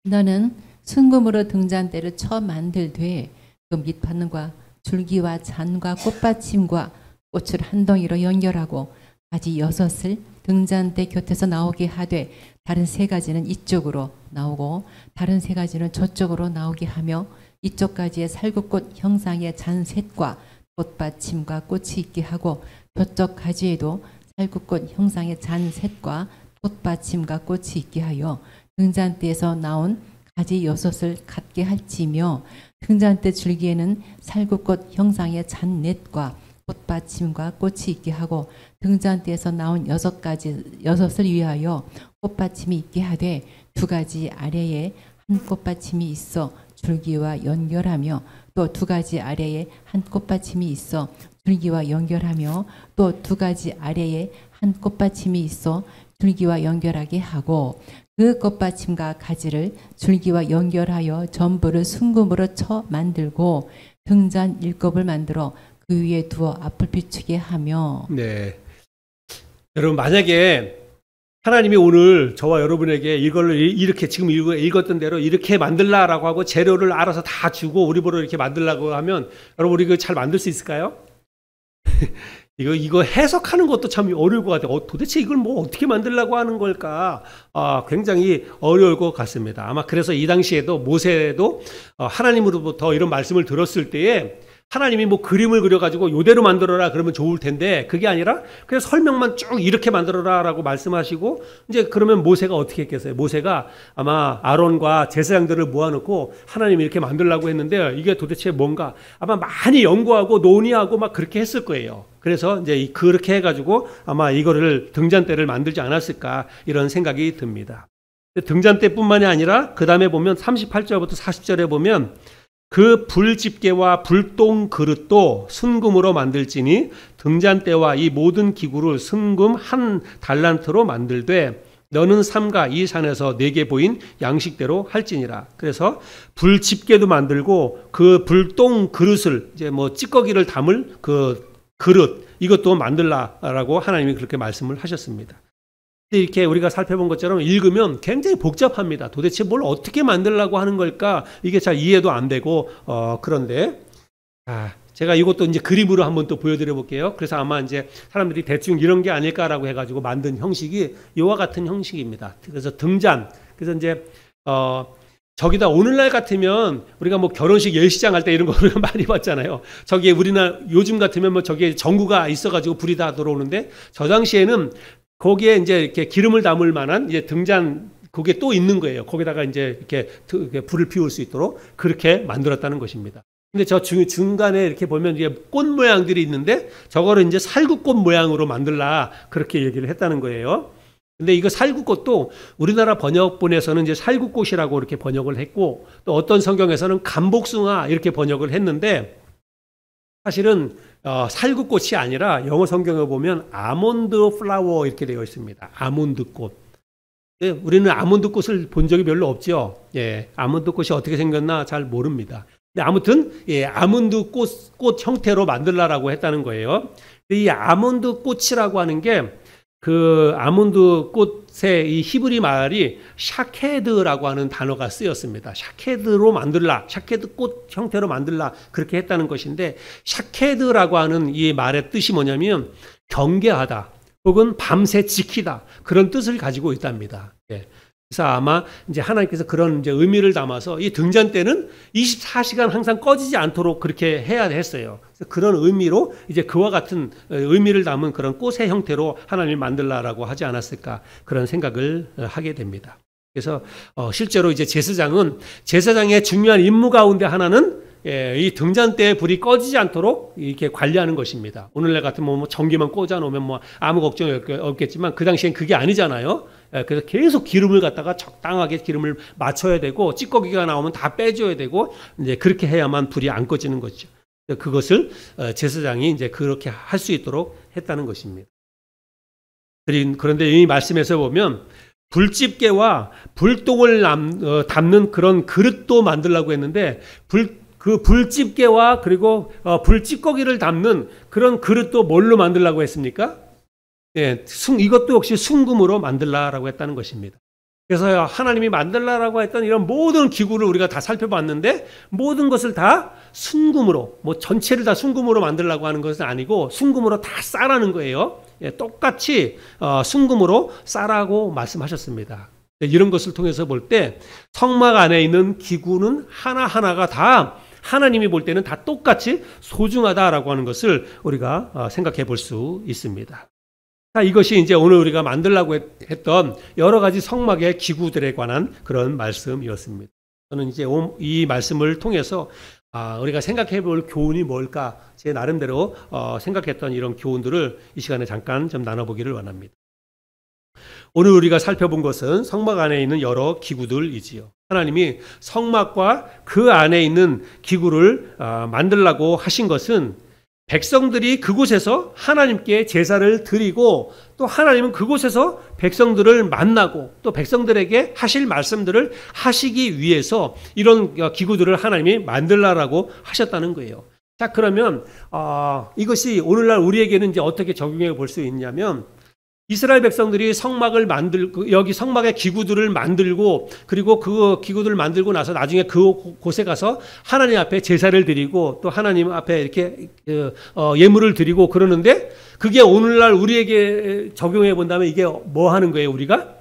S2: 너는 순금으로 등잔대를 쳐 만들되 그 밑판과 줄기와 잔과 꽃받침과 꽃을 한 덩이로 연결하고 가지 6을 등잔대 곁에서 나오게 하되 다른 3가지는 이쪽으로 나오고 다른 3가지는 저쪽으로 나오게 하며 이쪽 가지에 살구꽃 형상의 잔셋과 꽃받침과 꽃이 있게 하고 저쪽 가지에도 살구꽃 형상의 잔셋과 꽃받침과 꽃이 있게 하여 등잔대에서 나온 가지 6을 갖게 할지며 등잔대 줄기에는 살구꽃 형상의 잔넷과 꽃받침과 꽃이 있게 하고 등잔대에서 나온 6을 위하여 꽃받침이 있게 하되 2가지 아래에 한 꽃받침이 있어 줄기와 연결하며 또 두 가지 아래에 한 꽃받침이 있어 줄기와 연결하며 또 두 가지 아래에 한 꽃받침이 있어 줄기와 연결하게 하고 그 꽃받침과 가지를 줄기와 연결하여 전부를 순금으로 쳐 만들고 등잔 7겹을 만들어 그 위에 두어 앞을 비추게 하며.
S1: 네. 여러분, 만약에 하나님이 오늘 저와 여러분에게 이걸 이렇게 지금 읽었던 대로 이렇게 만들라라고 하고 재료를 알아서 다 주고 우리 보러 이렇게 만들라고 하면 여러분, 우리 이거 잘 만들 수 있을까요? 이거 해석하는 것도 참 어려울 것 같아요. 도대체 이걸 뭐 어떻게 만들려고 하는 걸까? 굉장히 어려울 것 같습니다. 아마 그래서 이 당시에도 모세도 하나님으로부터 이런 말씀을 들었을 때에 하나님이 뭐 그림을 그려가지고 요대로 만들어라 그러면 좋을 텐데 그게 아니라 그냥 설명만 쭉 이렇게 만들어라 라고 말씀하시고 이제 그러면 모세가 어떻게 했겠어요? 모세가 아마 아론과 제사장들을 모아놓고 하나님이 이렇게 만들라고 했는데 이게 도대체 뭔가 아마 많이 연구하고 논의하고 막 그렇게 했을 거예요. 그래서 이제 그렇게 해가지고 아마 이거를 등잔대를 만들지 않았을까 이런 생각이 듭니다. 등잔대뿐만이 아니라 그 다음에 보면 38절부터 40절에 보면 그 불집게와 불똥 그릇도 순금으로 만들지니 등잔대와 이 모든 기구를 순금 한 달란트로 만들되 너는 삼가 이 산에서 내게 보인 양식대로 할지니라. 그래서 불집게도 만들고 그 불똥 그릇을 이제 뭐 찌꺼기를 담을 그 그릇 이것도 만들라라고 하나님이 그렇게 말씀을 하셨습니다. 이렇게 우리가 살펴본 것처럼 읽으면 굉장히 복잡합니다. 도대체 뭘 어떻게 만들려고 하는 걸까? 이게 잘 이해도 안 되고, 그런데, 제가 이것도 이제 그림으로 한번 또 보여드려 볼게요. 그래서 아마 이제 사람들이 대충 이런 게 아닐까라고 해가지고 만든 형식이 이와 같은 형식입니다. 그래서 등잔. 그래서 이제, 저기다 오늘날 같으면 우리가 뭐 결혼식 예식장 할 때 이런 거 우리가 많이 봤잖아요. 저기에 우리나라 요즘 같으면 뭐 저기에 전구가 있어가지고 불이 다 들어오는데 저 당시에는 거기에 이제 이렇게 기름을 담을 만한 이제 등잔 그게 또 있는 거예요. 거기다가 이제 이렇게 불을 피울 수 있도록 그렇게 만들었다는 것입니다. 근데 저 중간에 이렇게 보면 이게 꽃 모양들이 있는데 저거를 이제 살구꽃 모양으로 만들라 그렇게 얘기를 했다는 거예요. 근데 이거 살구꽃도 우리나라 번역본에서는 이제 살구꽃이라고 이렇게 번역을 했고 또 어떤 성경에서는 감복숭아 이렇게 번역을 했는데 사실은 살구꽃이 아니라 영어 성경에 보면 아몬드 플라워 이렇게 되어 있습니다. 아몬드꽃. 예, 우리는 아몬드꽃을 본 적이 별로 없죠. 예, 아몬드꽃이 어떻게 생겼나 잘 모릅니다. 근데 아무튼 예, 아몬드꽃 형태로 만들라라고 했다는 거예요. 이 아몬드꽃이라고 하는 게 그 아몬드 꽃의 이 히브리 말이 샤케드라고 하는 단어가 쓰였습니다. 샤케드로 만들라, 샤케드 꽃 형태로 만들라 그렇게 했다는 것인데 샤케드라고 하는 이 말의 뜻이 뭐냐면 경계하다 혹은 밤새 지키다 그런 뜻을 가지고 있답니다. 예. 그래서 아마 이제 하나님께서 그런 이제 의미를 담아서 이 등잔대는 24시간 항상 꺼지지 않도록 그렇게 해야 했어요. 그래서 그런 의미로 이제 그와 같은 의미를 담은 그런 꽃의 형태로 하나님을 만들라라고 하지 않았을까 그런 생각을 하게 됩니다. 그래서 실제로 이제 제사장의 중요한 임무 가운데 하나는 이 등잔대에 불이 꺼지지 않도록 이렇게 관리하는 것입니다. 오늘날 같으면 뭐 전기만 꽂아 놓으면 뭐 아무 걱정이 없겠지만 그 당시엔 그게 아니잖아요. 그래서 계속 기름을 갖다가 적당하게 기름을 맞춰야 되고 찌꺼기가 나오면 다 빼줘야 되고 이제 그렇게 해야만 불이 안 꺼지는 거죠. 그것을 제사장이 이제 그렇게 할 수 있도록 했다는 것입니다. 그런데 이 말씀에서 보면 불집게와 불똥을 담는 그런 그릇도 만들려고 했는데 그 불집게와 그리고 불찌꺼기를 담는 그런 그릇도 뭘로 만들려고 했습니까? 예, 이것도 역시 순금으로 만들라라고 했다는 것입니다. 그래서 하나님이 만들라라고 했던 이런 모든 기구를 우리가 다 살펴봤는데 모든 것을 다 순금으로 뭐 전체를 다 순금으로 만들라고 하는 것은 아니고 순금으로 다 싸라는 거예요. 예, 똑같이 순금으로 싸라고 말씀하셨습니다. 이런 것을 통해서 볼 때 성막 안에 있는 기구는 하나하나가 다 하나님이 볼 때는 다 똑같이 소중하다라고 하는 것을 우리가 생각해 볼 수 있습니다. 자, 이것이 이제 오늘 우리가 만들려고 했던 여러 가지 성막의 기구들에 관한 그런 말씀이었습니다. 저는 이제 이 말씀을 통해서 우리가 생각해 볼 교훈이 뭘까 제 나름대로 생각했던 이런 교훈들을 이 시간에 잠깐 좀 나눠보기를 원합니다. 오늘 우리가 살펴본 것은 성막 안에 있는 여러 기구들이지요. 하나님이 성막과 그 안에 있는 기구를 만들라고 하신 것은 백성들이 그곳에서 하나님께 제사를 드리고 또 하나님은 그곳에서 백성들을 만나고 또 백성들에게 하실 말씀들을 하시기 위해서 이런 기구들을 하나님이 만들라라고 하셨다는 거예요. 자, 그러면 이것이 오늘날 우리에게는 이제 어떻게 적용해 볼 수 있냐면 이스라엘 백성들이 성막을 만들고 여기 성막의 기구들을 만들고 그리고 그 기구들을 만들고 나서 나중에 그곳에 가서 하나님 앞에 제사를 드리고 또 하나님 앞에 이렇게 예물을 드리고 그러는데 그게 오늘날 우리에게 적용해 본다면 이게 뭐 하는 거예요? 우리가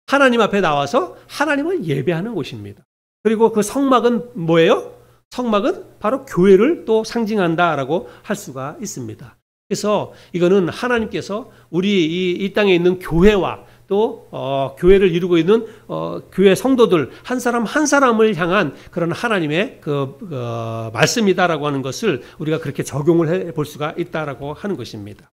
S1: 하나님 앞에 나와서 하나님을 예배하는 곳입니다. 그리고 그 성막은 뭐예요? 성막은 바로 교회를 또 상징한다라고 할 수가 있습니다. 그래서 이거는 하나님께서 우리 이 땅에 있는 교회와 또 교회를 이루고 있는 교회 성도들 한 사람 한 사람을 향한 그런 하나님의 말씀이다라고 하는 것을 우리가 그렇게 적용을 해 볼 수가 있다라고 하는 것입니다.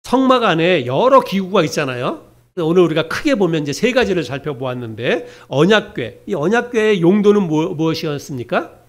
S1: 성막 안에 여러 기구가 있잖아요. 오늘 우리가 크게 보면 이제 세 가지를 살펴보았는데 언약궤, 이 언약궤의 용도는 무엇이었습니까?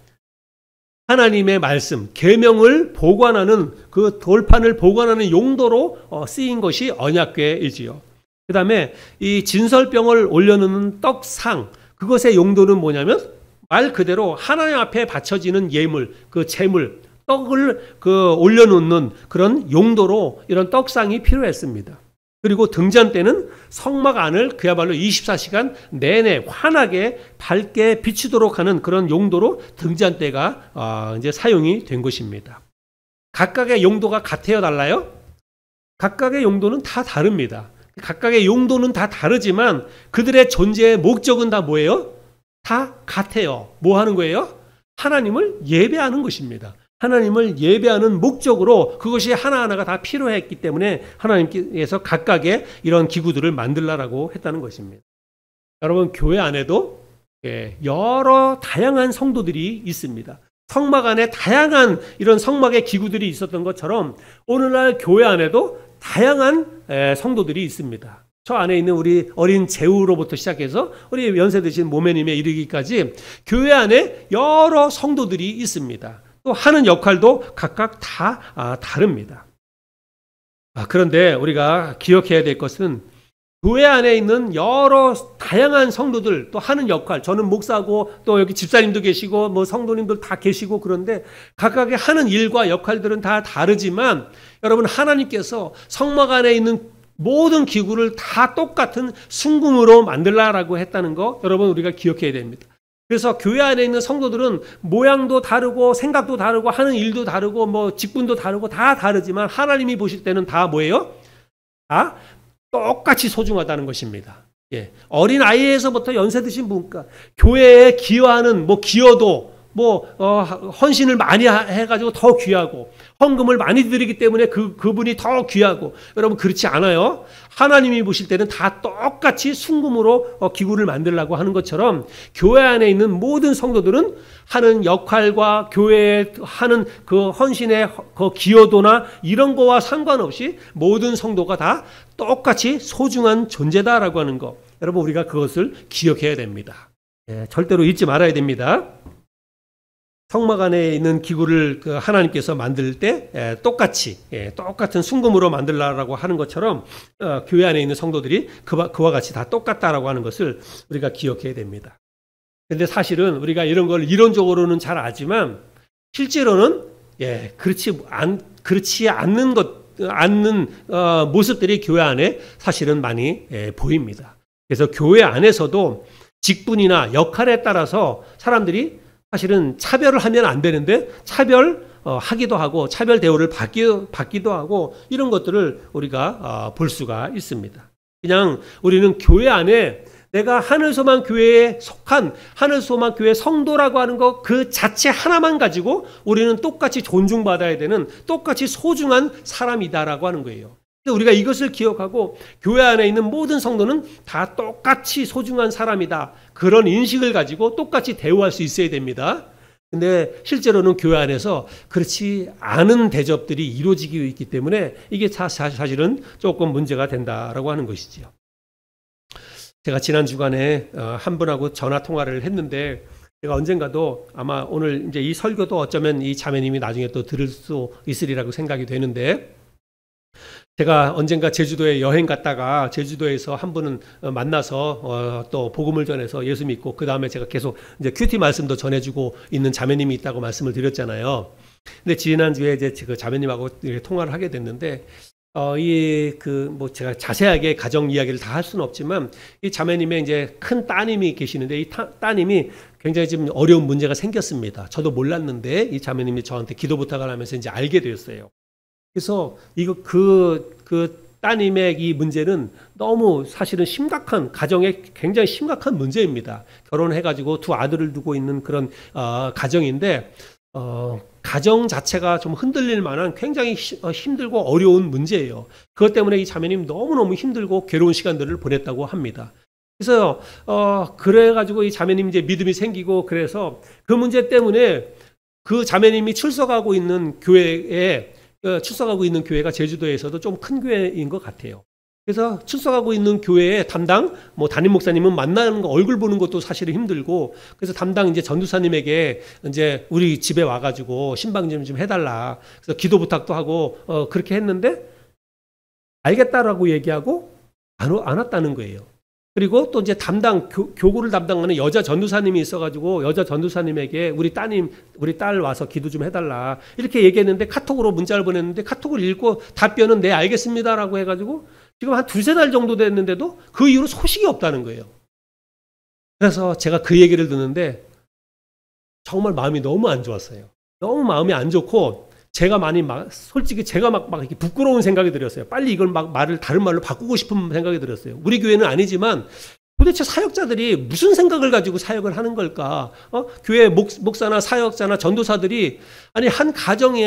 S1: 하나님의 말씀, 계명을 보관하는 그 돌판을 보관하는 용도로 쓰인 것이 언약궤이지요. 그 다음에 이 진설병을 올려놓는 떡상, 그것의 용도는 뭐냐면 말 그대로 하나님 앞에 바쳐지는 예물, 그 제물, 떡을 올려놓는 그런 용도로 이런 떡상이 필요했습니다. 그리고 등잔 때는 성막 안을 그야말로 24시간 내내 환하게 밝게 비추도록 하는 그런 용도로 등잔대가 이제 사용이 된 것입니다. 각각의 용도가 같아요, 달라요? 각각의 용도는 다 다릅니다. 각각의 용도는 다 다르지만 그들의 존재의 목적은 다 뭐예요? 다 같아요. 뭐 하는 거예요? 하나님을 예배하는 것입니다. 하나님을 예배하는 목적으로 그것이 하나하나가 다 필요했기 때문에 하나님께서 각각의 이런 기구들을 만들라라고 했다는 것입니다. 여러분, 교회 안에도 여러 다양한 성도들이 있습니다. 성막 안에 다양한 이런 성막의 기구들이 있었던 것처럼 오늘날 교회 안에도 다양한 성도들이 있습니다. 저 안에 있는 우리 어린 제우로부터 시작해서 우리 연세 드신 모매님에 이르기까지 교회 안에 여러 성도들이 있습니다. 또 하는 역할도 각각 다 다릅니다. 그런데 우리가 기억해야 될 것은 교회 안에 있는 여러 다양한 성도들 또 하는 역할, 저는 목사고 또 여기 집사님도 계시고 뭐 성도님들 다 계시고 그런데 각각의 하는 일과 역할들은 다 다르지만 여러분, 하나님께서 성막 안에 있는 모든 기구를 다 똑같은 순금으로 만들라라고 했다는 거 여러분, 우리가 기억해야 됩니다. 그래서 교회 안에 있는 성도들은 모양도 다르고 생각도 다르고 하는 일도 다르고 뭐 직분도 다르고 다 다르지만 하나님이 보실 때는 다 뭐예요? 다 똑같이 소중하다는 것입니다. 예. 어린 아이에서부터 연세 드신 분과 교회에 기여하는 뭐 기여도 헌신을 많이 해가지고 더 귀하고 헌금을 많이 드리기 때문에 그분이 더 귀하고 여러분, 그렇지 않아요. 하나님이 보실 때는 다 똑같이 순금으로 기구를 만들라고 하는 것처럼 교회 안에 있는 모든 성도들은 하는 역할과 교회에 하는 그 헌신의 그 기여도나 이런 거와 상관없이 모든 성도가 다 똑같이 소중한 존재다라고 하는 거, 여러분, 우리가 그것을 기억해야 됩니다. 예, 절대로 잊지 말아야 됩니다. 성막 안에 있는 기구를 하나님께서 만들 때 똑같이 똑같은 순금으로 만들라고 하는 것처럼 교회 안에 있는 성도들이 그와 같이 다 똑같다라고 하는 것을 우리가 기억해야 됩니다. 그런데 사실은 우리가 이런 걸 이론적으로는 잘 알지만 실제로는 그렇지 않는 모습들이 교회 안에 사실은 많이 보입니다. 그래서 교회 안에서도 직분이나 역할에 따라서 사람들이 사실은 차별을 하면 안 되는데 차별하기도 하고 차별 대우를 받기도 하고 이런 것들을 우리가 볼 수가 있습니다. 그냥 우리는 교회 안에 내가 하늘소망 교회에 속한 하늘소망 교회 성도라고 하는 것 그 자체 하나만 가지고 우리는 똑같이 존중받아야 되는 똑같이 소중한 사람이다라고 하는 거예요. 우리가 이것을 기억하고 교회 안에 있는 모든 성도는 다 똑같이 소중한 사람이다. 그런 인식을 가지고 똑같이 대우할 수 있어야 됩니다. 근데 실제로는 교회 안에서 그렇지 않은 대접들이 이루어지고 있기 때문에 이게 사실은 조금 문제가 된다라고 하는 것이죠. 제가 지난 주간에 한 분하고 전화 통화를 했는데 제가 언젠가도 아마 오늘 이제 이 설교도 어쩌면 이 자매님이 나중에 또 들을 수 있으리라고 생각이 되는데 제가 언젠가 제주도에 여행 갔다가 제주도에서 한 분은 만나서 또 복음을 전해서 예수 믿고 그 다음에 제가 계속 이제 큐티 말씀도 전해주고 있는 자매님이 있다고 말씀을 드렸잖아요. 근데 지난주에 이제 그 자매님하고 통화를 하게 됐는데 제가 자세하게 가정 이야기를 다 할 수는 없지만 이 자매님의 이제 큰 따님이 계시는데 이 따님이 굉장히 지금 어려운 문제가 생겼습니다. 저도 몰랐는데 이 자매님이 저한테 기도 부탁을 하면서 이제 알게 되었어요. 그래서 그 따님의 이 문제는 너무 사실은 심각한 가정의 굉장히 심각한 문제입니다. 결혼해가지고 두 아들을 두고 있는 그런 가정인데 가정 자체가 좀 흔들릴 만한 굉장히 힘들고 어려운 문제예요. 그것 때문에 이 자매님 너무너무 힘들고 괴로운 시간들을 보냈다고 합니다. 그래서 그래가지고 이 자매님 이제 믿음이 생기고 그래서 그 문제 때문에 그 자매님이 출석하고 있는 교회가 제주도에서도 좀 큰 교회인 것 같아요. 그래서 출석하고 있는 교회에 담당 담임 목사님은 만나는 거 얼굴 보는 것도 사실은 힘들고 그래서 담당 이제 전도사님에게 이제 우리 집에 와가지고 신방 좀 해달라. 그래서 기도 부탁도 하고 그렇게 했는데 알겠다라고 얘기하고 안 왔다는 거예요. 그리고 또 이제 교구를 담당하는 여자 전도사님이 있어가지고 여자 전도사님에게 우리 딸 와서 기도 좀 해달라. 이렇게 얘기했는데 카톡으로 문자를 보냈는데 카톡을 읽고 답변은 네, 알겠습니다라고 해가지고 지금 한 두세 달 정도 됐는데도 그 이후로 소식이 없다는 거예요. 그래서 제가 그 얘기를 듣는데 정말 마음이 너무 안 좋았어요. 너무 마음이 안 좋고 솔직히 제가 막 이렇게 부끄러운 생각이 들었어요. 빨리 이걸 다른 말로 바꾸고 싶은 생각이 들었어요. 우리 교회는 아니지만 도대체 사역자들이 무슨 생각을 가지고 사역을 하는 걸까? 교회 목사나 사역자나 전도사들이 아니 한 가정이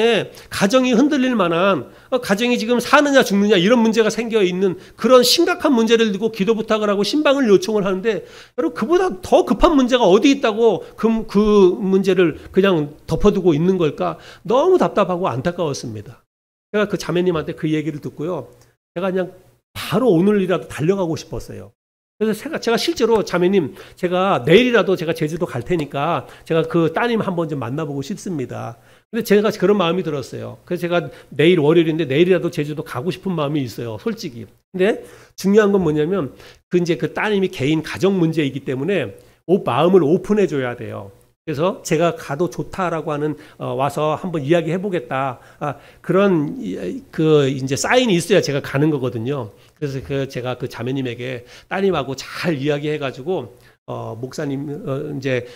S1: 흔들릴 만한 가정이 지금 사느냐 죽느냐 이런 문제가 생겨 있는 그런 심각한 문제를 두고 기도 부탁을 하고 신방을 요청을 하는데 여러분 그보다 더 급한 문제가 어디 있다고 그 문제를 그냥 덮어두고 있는 걸까? 너무 답답하고 안타까웠습니다. 제가 그 자매님한테 그 얘기를 듣고요. 제가 그냥 바로 오늘이라도 달려가고 싶었어요. 그래서 제가 실제로 자매님 제가 내일이라도 제가 제주도 갈 테니까 제가 그 따님 한번 좀 만나보고 싶습니다. 근데 제가 그런 마음이 들었어요. 그래서 제가 내일 월요일인데 내일이라도 제주도 가고 싶은 마음이 있어요. 솔직히. 근데 중요한 건 뭐냐면 그 따님이 개인 가정 문제이기 때문에 마음을 오픈해 줘야 돼요. 그래서 제가 가도 좋다라고 하는 와서 한번 이야기해 보겠다. 그런 이제 사인이 있어야 제가 가는 거거든요. 그래서 제가 그 자매님에게 따님하고 잘 이야기해 가지고 목사님 이제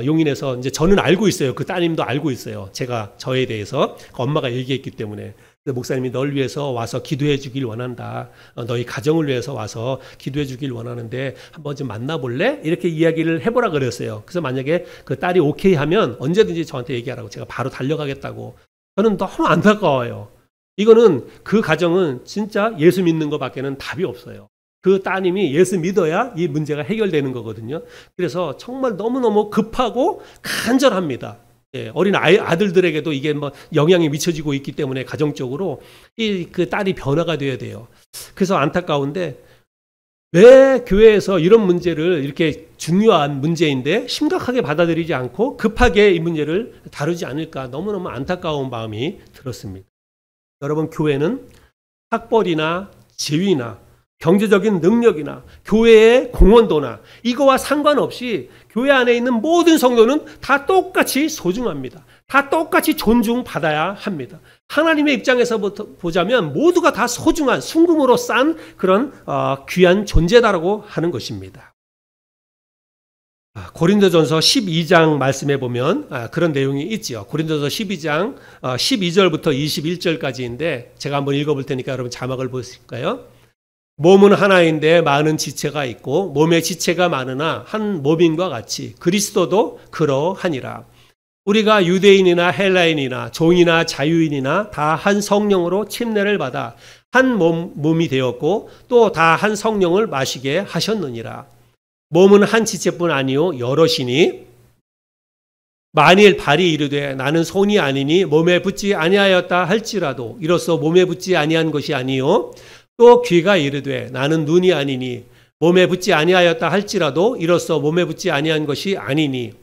S1: 용인에서 이제 저는 알고 있어요. 그 따님도 알고 있어요. 저에 대해서 엄마가 얘기했기 때문에. 목사님이 널 위해서 와서 기도해 주길 원한다. 너희 가정을 위해서 와서 기도해 주길 원하는데 한번 좀 만나볼래? 이렇게 이야기를 해보라 그랬어요. 그래서 만약에 그 딸이 오케이 하면 언제든지 저한테 얘기하라고 제가 바로 달려가겠다고. 저는 너무 안타까워요. 이거는 그 가정은 진짜 예수 믿는 것밖에는 답이 없어요. 그 따님이 예수 믿어야 이 문제가 해결되는 거거든요. 그래서 정말 너무너무 급하고 간절합니다. 어린 아들들에게도 이게 영향이 미쳐지고 있기 때문에 가정적으로 그 딸이 변화가 돼야 돼요. 그래서 안타까운데 왜 교회에서 이런 문제를 이렇게 중요한 문제인데 심각하게 받아들이지 않고 급하게 이 문제를 다루지 않을까 너무너무 안타까운 마음이 들었습니다. 여러분 교회는 학벌이나 지위나 경제적인 능력이나 교회의 공헌도나 이거와 상관없이 교회 안에 있는 모든 성도는 다 똑같이 소중합니다. 다 똑같이 존중받아야 합니다. 하나님의 입장에서 보자면 모두가 다 소중한 순금으로 싼 그런 귀한 존재다라고 하는 것입니다. 고린도전서 12장 말씀해 보면 그런 내용이 있죠. 고린도전서 12장 12절부터 21절까지인데 제가 한번 읽어볼 테니까 여러분 자막을 보실까요? 몸은 하나인데 많은 지체가 있고 몸의 지체가 많으나 한 몸인과 같이 그리스도도 그러하니라. 우리가 유대인이나 헬라인이나 종이나 자유인이나 다 한 성령으로 침례를 받아 한 몸이 되었고 또 다 한 성령을 마시게 하셨느니라. 몸은 한 지체뿐 아니요 여럿이니 만일 발이 이르되 나는 손이 아니니 몸에 붙지 아니하였다 할지라도 이로써 몸에 붙지 아니한 것이 아니요 또 귀가 이르되 나는 눈이 아니니 몸에 붙지 아니하였다 할지라도 이로써 몸에 붙지 아니한 것이 아니니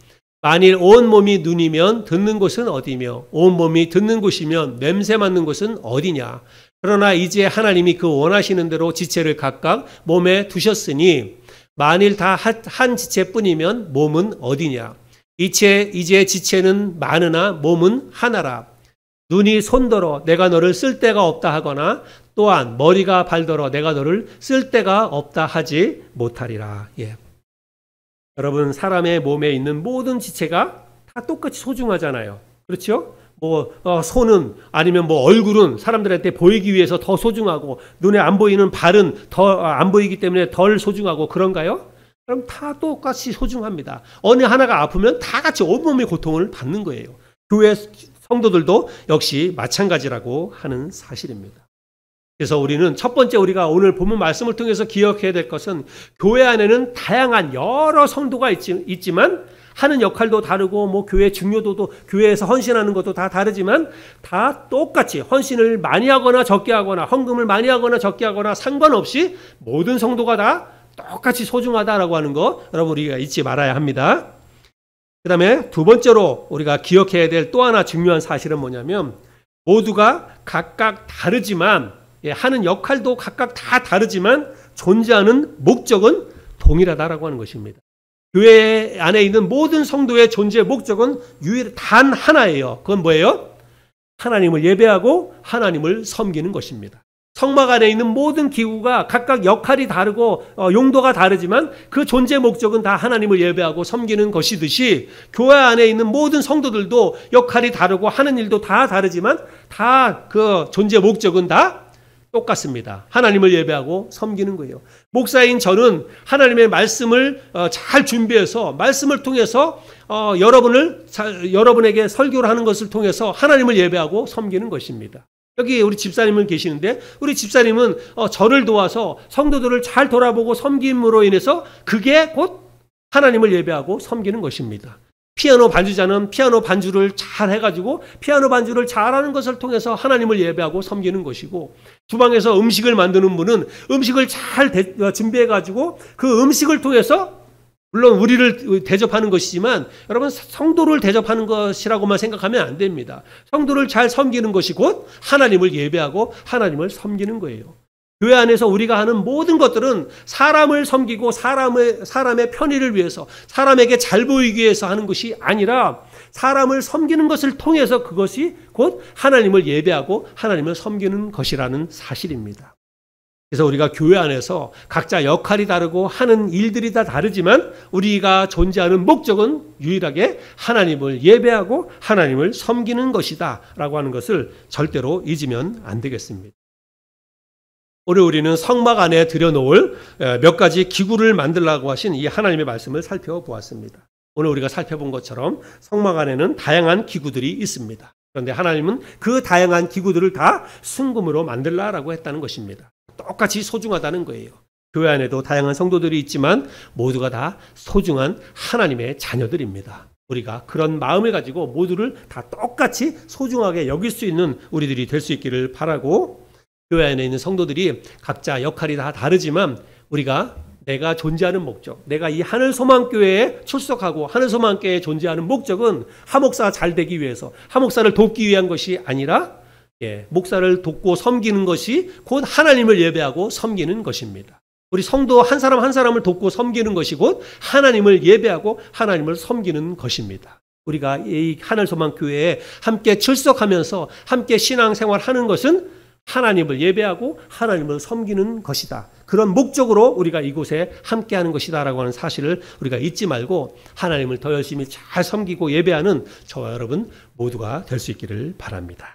S1: 만일 온 몸이 눈이면 듣는 곳은 어디며 온 몸이 듣는 곳이면 냄새 맡는 곳은 어디냐. 그러나 이제 하나님이 그 원하시는 대로 지체를 각각 몸에 두셨으니 만일 다 한 지체뿐이면 몸은 어디냐. 이제 지체는 많으나 몸은 하나라. 눈이 손더러 내가 너를 쓸 데가 없다 하거나 또한 머리가 발더러 내가 너를 쓸 데가 없다 하지 못하리라. 예. 여러분, 사람의 몸에 있는 모든 지체가 다 똑같이 소중하잖아요. 그렇죠? 손은 아니면 얼굴은 사람들한테 보이기 위해서 더 소중하고 눈에 안 보이는 발은 더 안 보이기 때문에 덜 소중하고 그런가요? 그럼 다 똑같이 소중합니다. 어느 하나가 아프면 다 같이 온몸의 고통을 받는 거예요. 교회 성도들도 역시 마찬가지라고 하는 사실입니다. 그래서 우리는 첫 번째 우리가 오늘 본문 말씀을 통해서 기억해야 될 것은 교회 안에는 다양한 여러 성도가 있지만 하는 역할도 다르고 교회 중요도도 교회에서 헌신하는 것도 다 다르지만 다 똑같이 헌신을 많이 하거나 적게 하거나 헌금을 많이 하거나 적게 하거나 상관없이 모든 성도가 다 똑같이 소중하다라고 하는 거 여러분 우리가 잊지 말아야 합니다. 그 다음에 두 번째로 우리가 기억해야 될 또 하나 중요한 사실은 뭐냐면 모두가 각각 다르지만 하는 역할도 각각 다 다르지만 존재하는 목적은 동일하다라고 하는 것입니다. 교회 안에 있는 모든 성도의 존재의 목적은 단 하나예요. 그건 뭐예요? 하나님을 예배하고 하나님을 섬기는 것입니다. 성막 안에 있는 모든 기구가 각각 역할이 다르고 용도가 다르지만 그 존재 목적은 다 하나님을 예배하고 섬기는 것이듯이 교회 안에 있는 모든 성도들도 역할이 다르고 하는 일도 다 다르지만 다 그 존재 목적은 다 똑같습니다. 하나님을 예배하고 섬기는 거예요. 목사인 저는 하나님의 말씀을 잘 준비해서 말씀을 통해서 여러분에게 설교를 하는 것을 통해서 하나님을 예배하고 섬기는 것입니다. 여기 우리 집사님은 계시는데 우리 집사님은 저를 도와서 성도들을 잘 돌아보고 섬김으로 인해서 그게 곧 하나님을 예배하고 섬기는 것입니다. 피아노 반주자는 피아노 반주를 잘 해가지고 피아노 반주를 잘하는 것을 통해서 하나님을 예배하고 섬기는 것이고 주방에서 음식을 만드는 분은 음식을 잘 준비해가지고 그 음식을 통해서 물론 우리를 대접하는 것이지만 여러분 성도를 대접하는 것이라고만 생각하면 안 됩니다. 성도를 잘 섬기는 것이 곧 하나님을 예배하고 하나님을 섬기는 거예요. 교회 안에서 우리가 하는 모든 것들은 사람을 섬기고 사람의 편의를 위해서 사람에게 잘 보이기 위해서 하는 것이 아니라 사람을 섬기는 것을 통해서 그것이 곧 하나님을 예배하고 하나님을 섬기는 것이라는 사실입니다. 그래서 우리가 교회 안에서 각자 역할이 다르고 하는 일들이 다 다르지만 우리가 존재하는 목적은 유일하게 하나님을 예배하고 하나님을 섬기는 것이다 라고 하는 것을 절대로 잊으면 안 되겠습니다. 오늘 우리는 성막 안에 들여놓을 몇 가지 기구를 만들라고 하신 이 하나님의 말씀을 살펴보았습니다. 오늘 우리가 살펴본 것처럼 성막 안에는 다양한 기구들이 있습니다. 그런데 하나님은 그 다양한 기구들을 다 순금으로 만들라라고 했다는 것입니다. 똑같이 소중하다는 거예요. 교회 안에도 다양한 성도들이 있지만 모두가 다 소중한 하나님의 자녀들입니다. 우리가 그런 마음을 가지고 모두를 다 똑같이 소중하게 여길 수 있는 우리들이 될 수 있기를 바라고 교회 안에 있는 성도들이 각자 역할이 다 다르지만 우리가 내가 존재하는 목적, 내가 이 하늘소망교회에 출석하고 하늘소망교회에 존재하는 목적은 하목사 잘 되기 위해서 하목사를 돕기 위한 것이 아니라 목사를 돕고 섬기는 것이 곧 하나님을 예배하고 섬기는 것입니다. 우리 성도 한 사람 한 사람을 돕고 섬기는 것이 곧 하나님을 예배하고 하나님을 섬기는 것입니다. 우리가 이 하늘소망교회에 함께 출석하면서 함께 신앙생활하는 것은 하나님을 예배하고 하나님을 섬기는 것이다. 그런 목적으로 우리가 이곳에 함께하는 것이다라고 하는 사실을 우리가 잊지 말고 하나님을 더 열심히 잘 섬기고 예배하는 저와 여러분 모두가 될 수 있기를 바랍니다.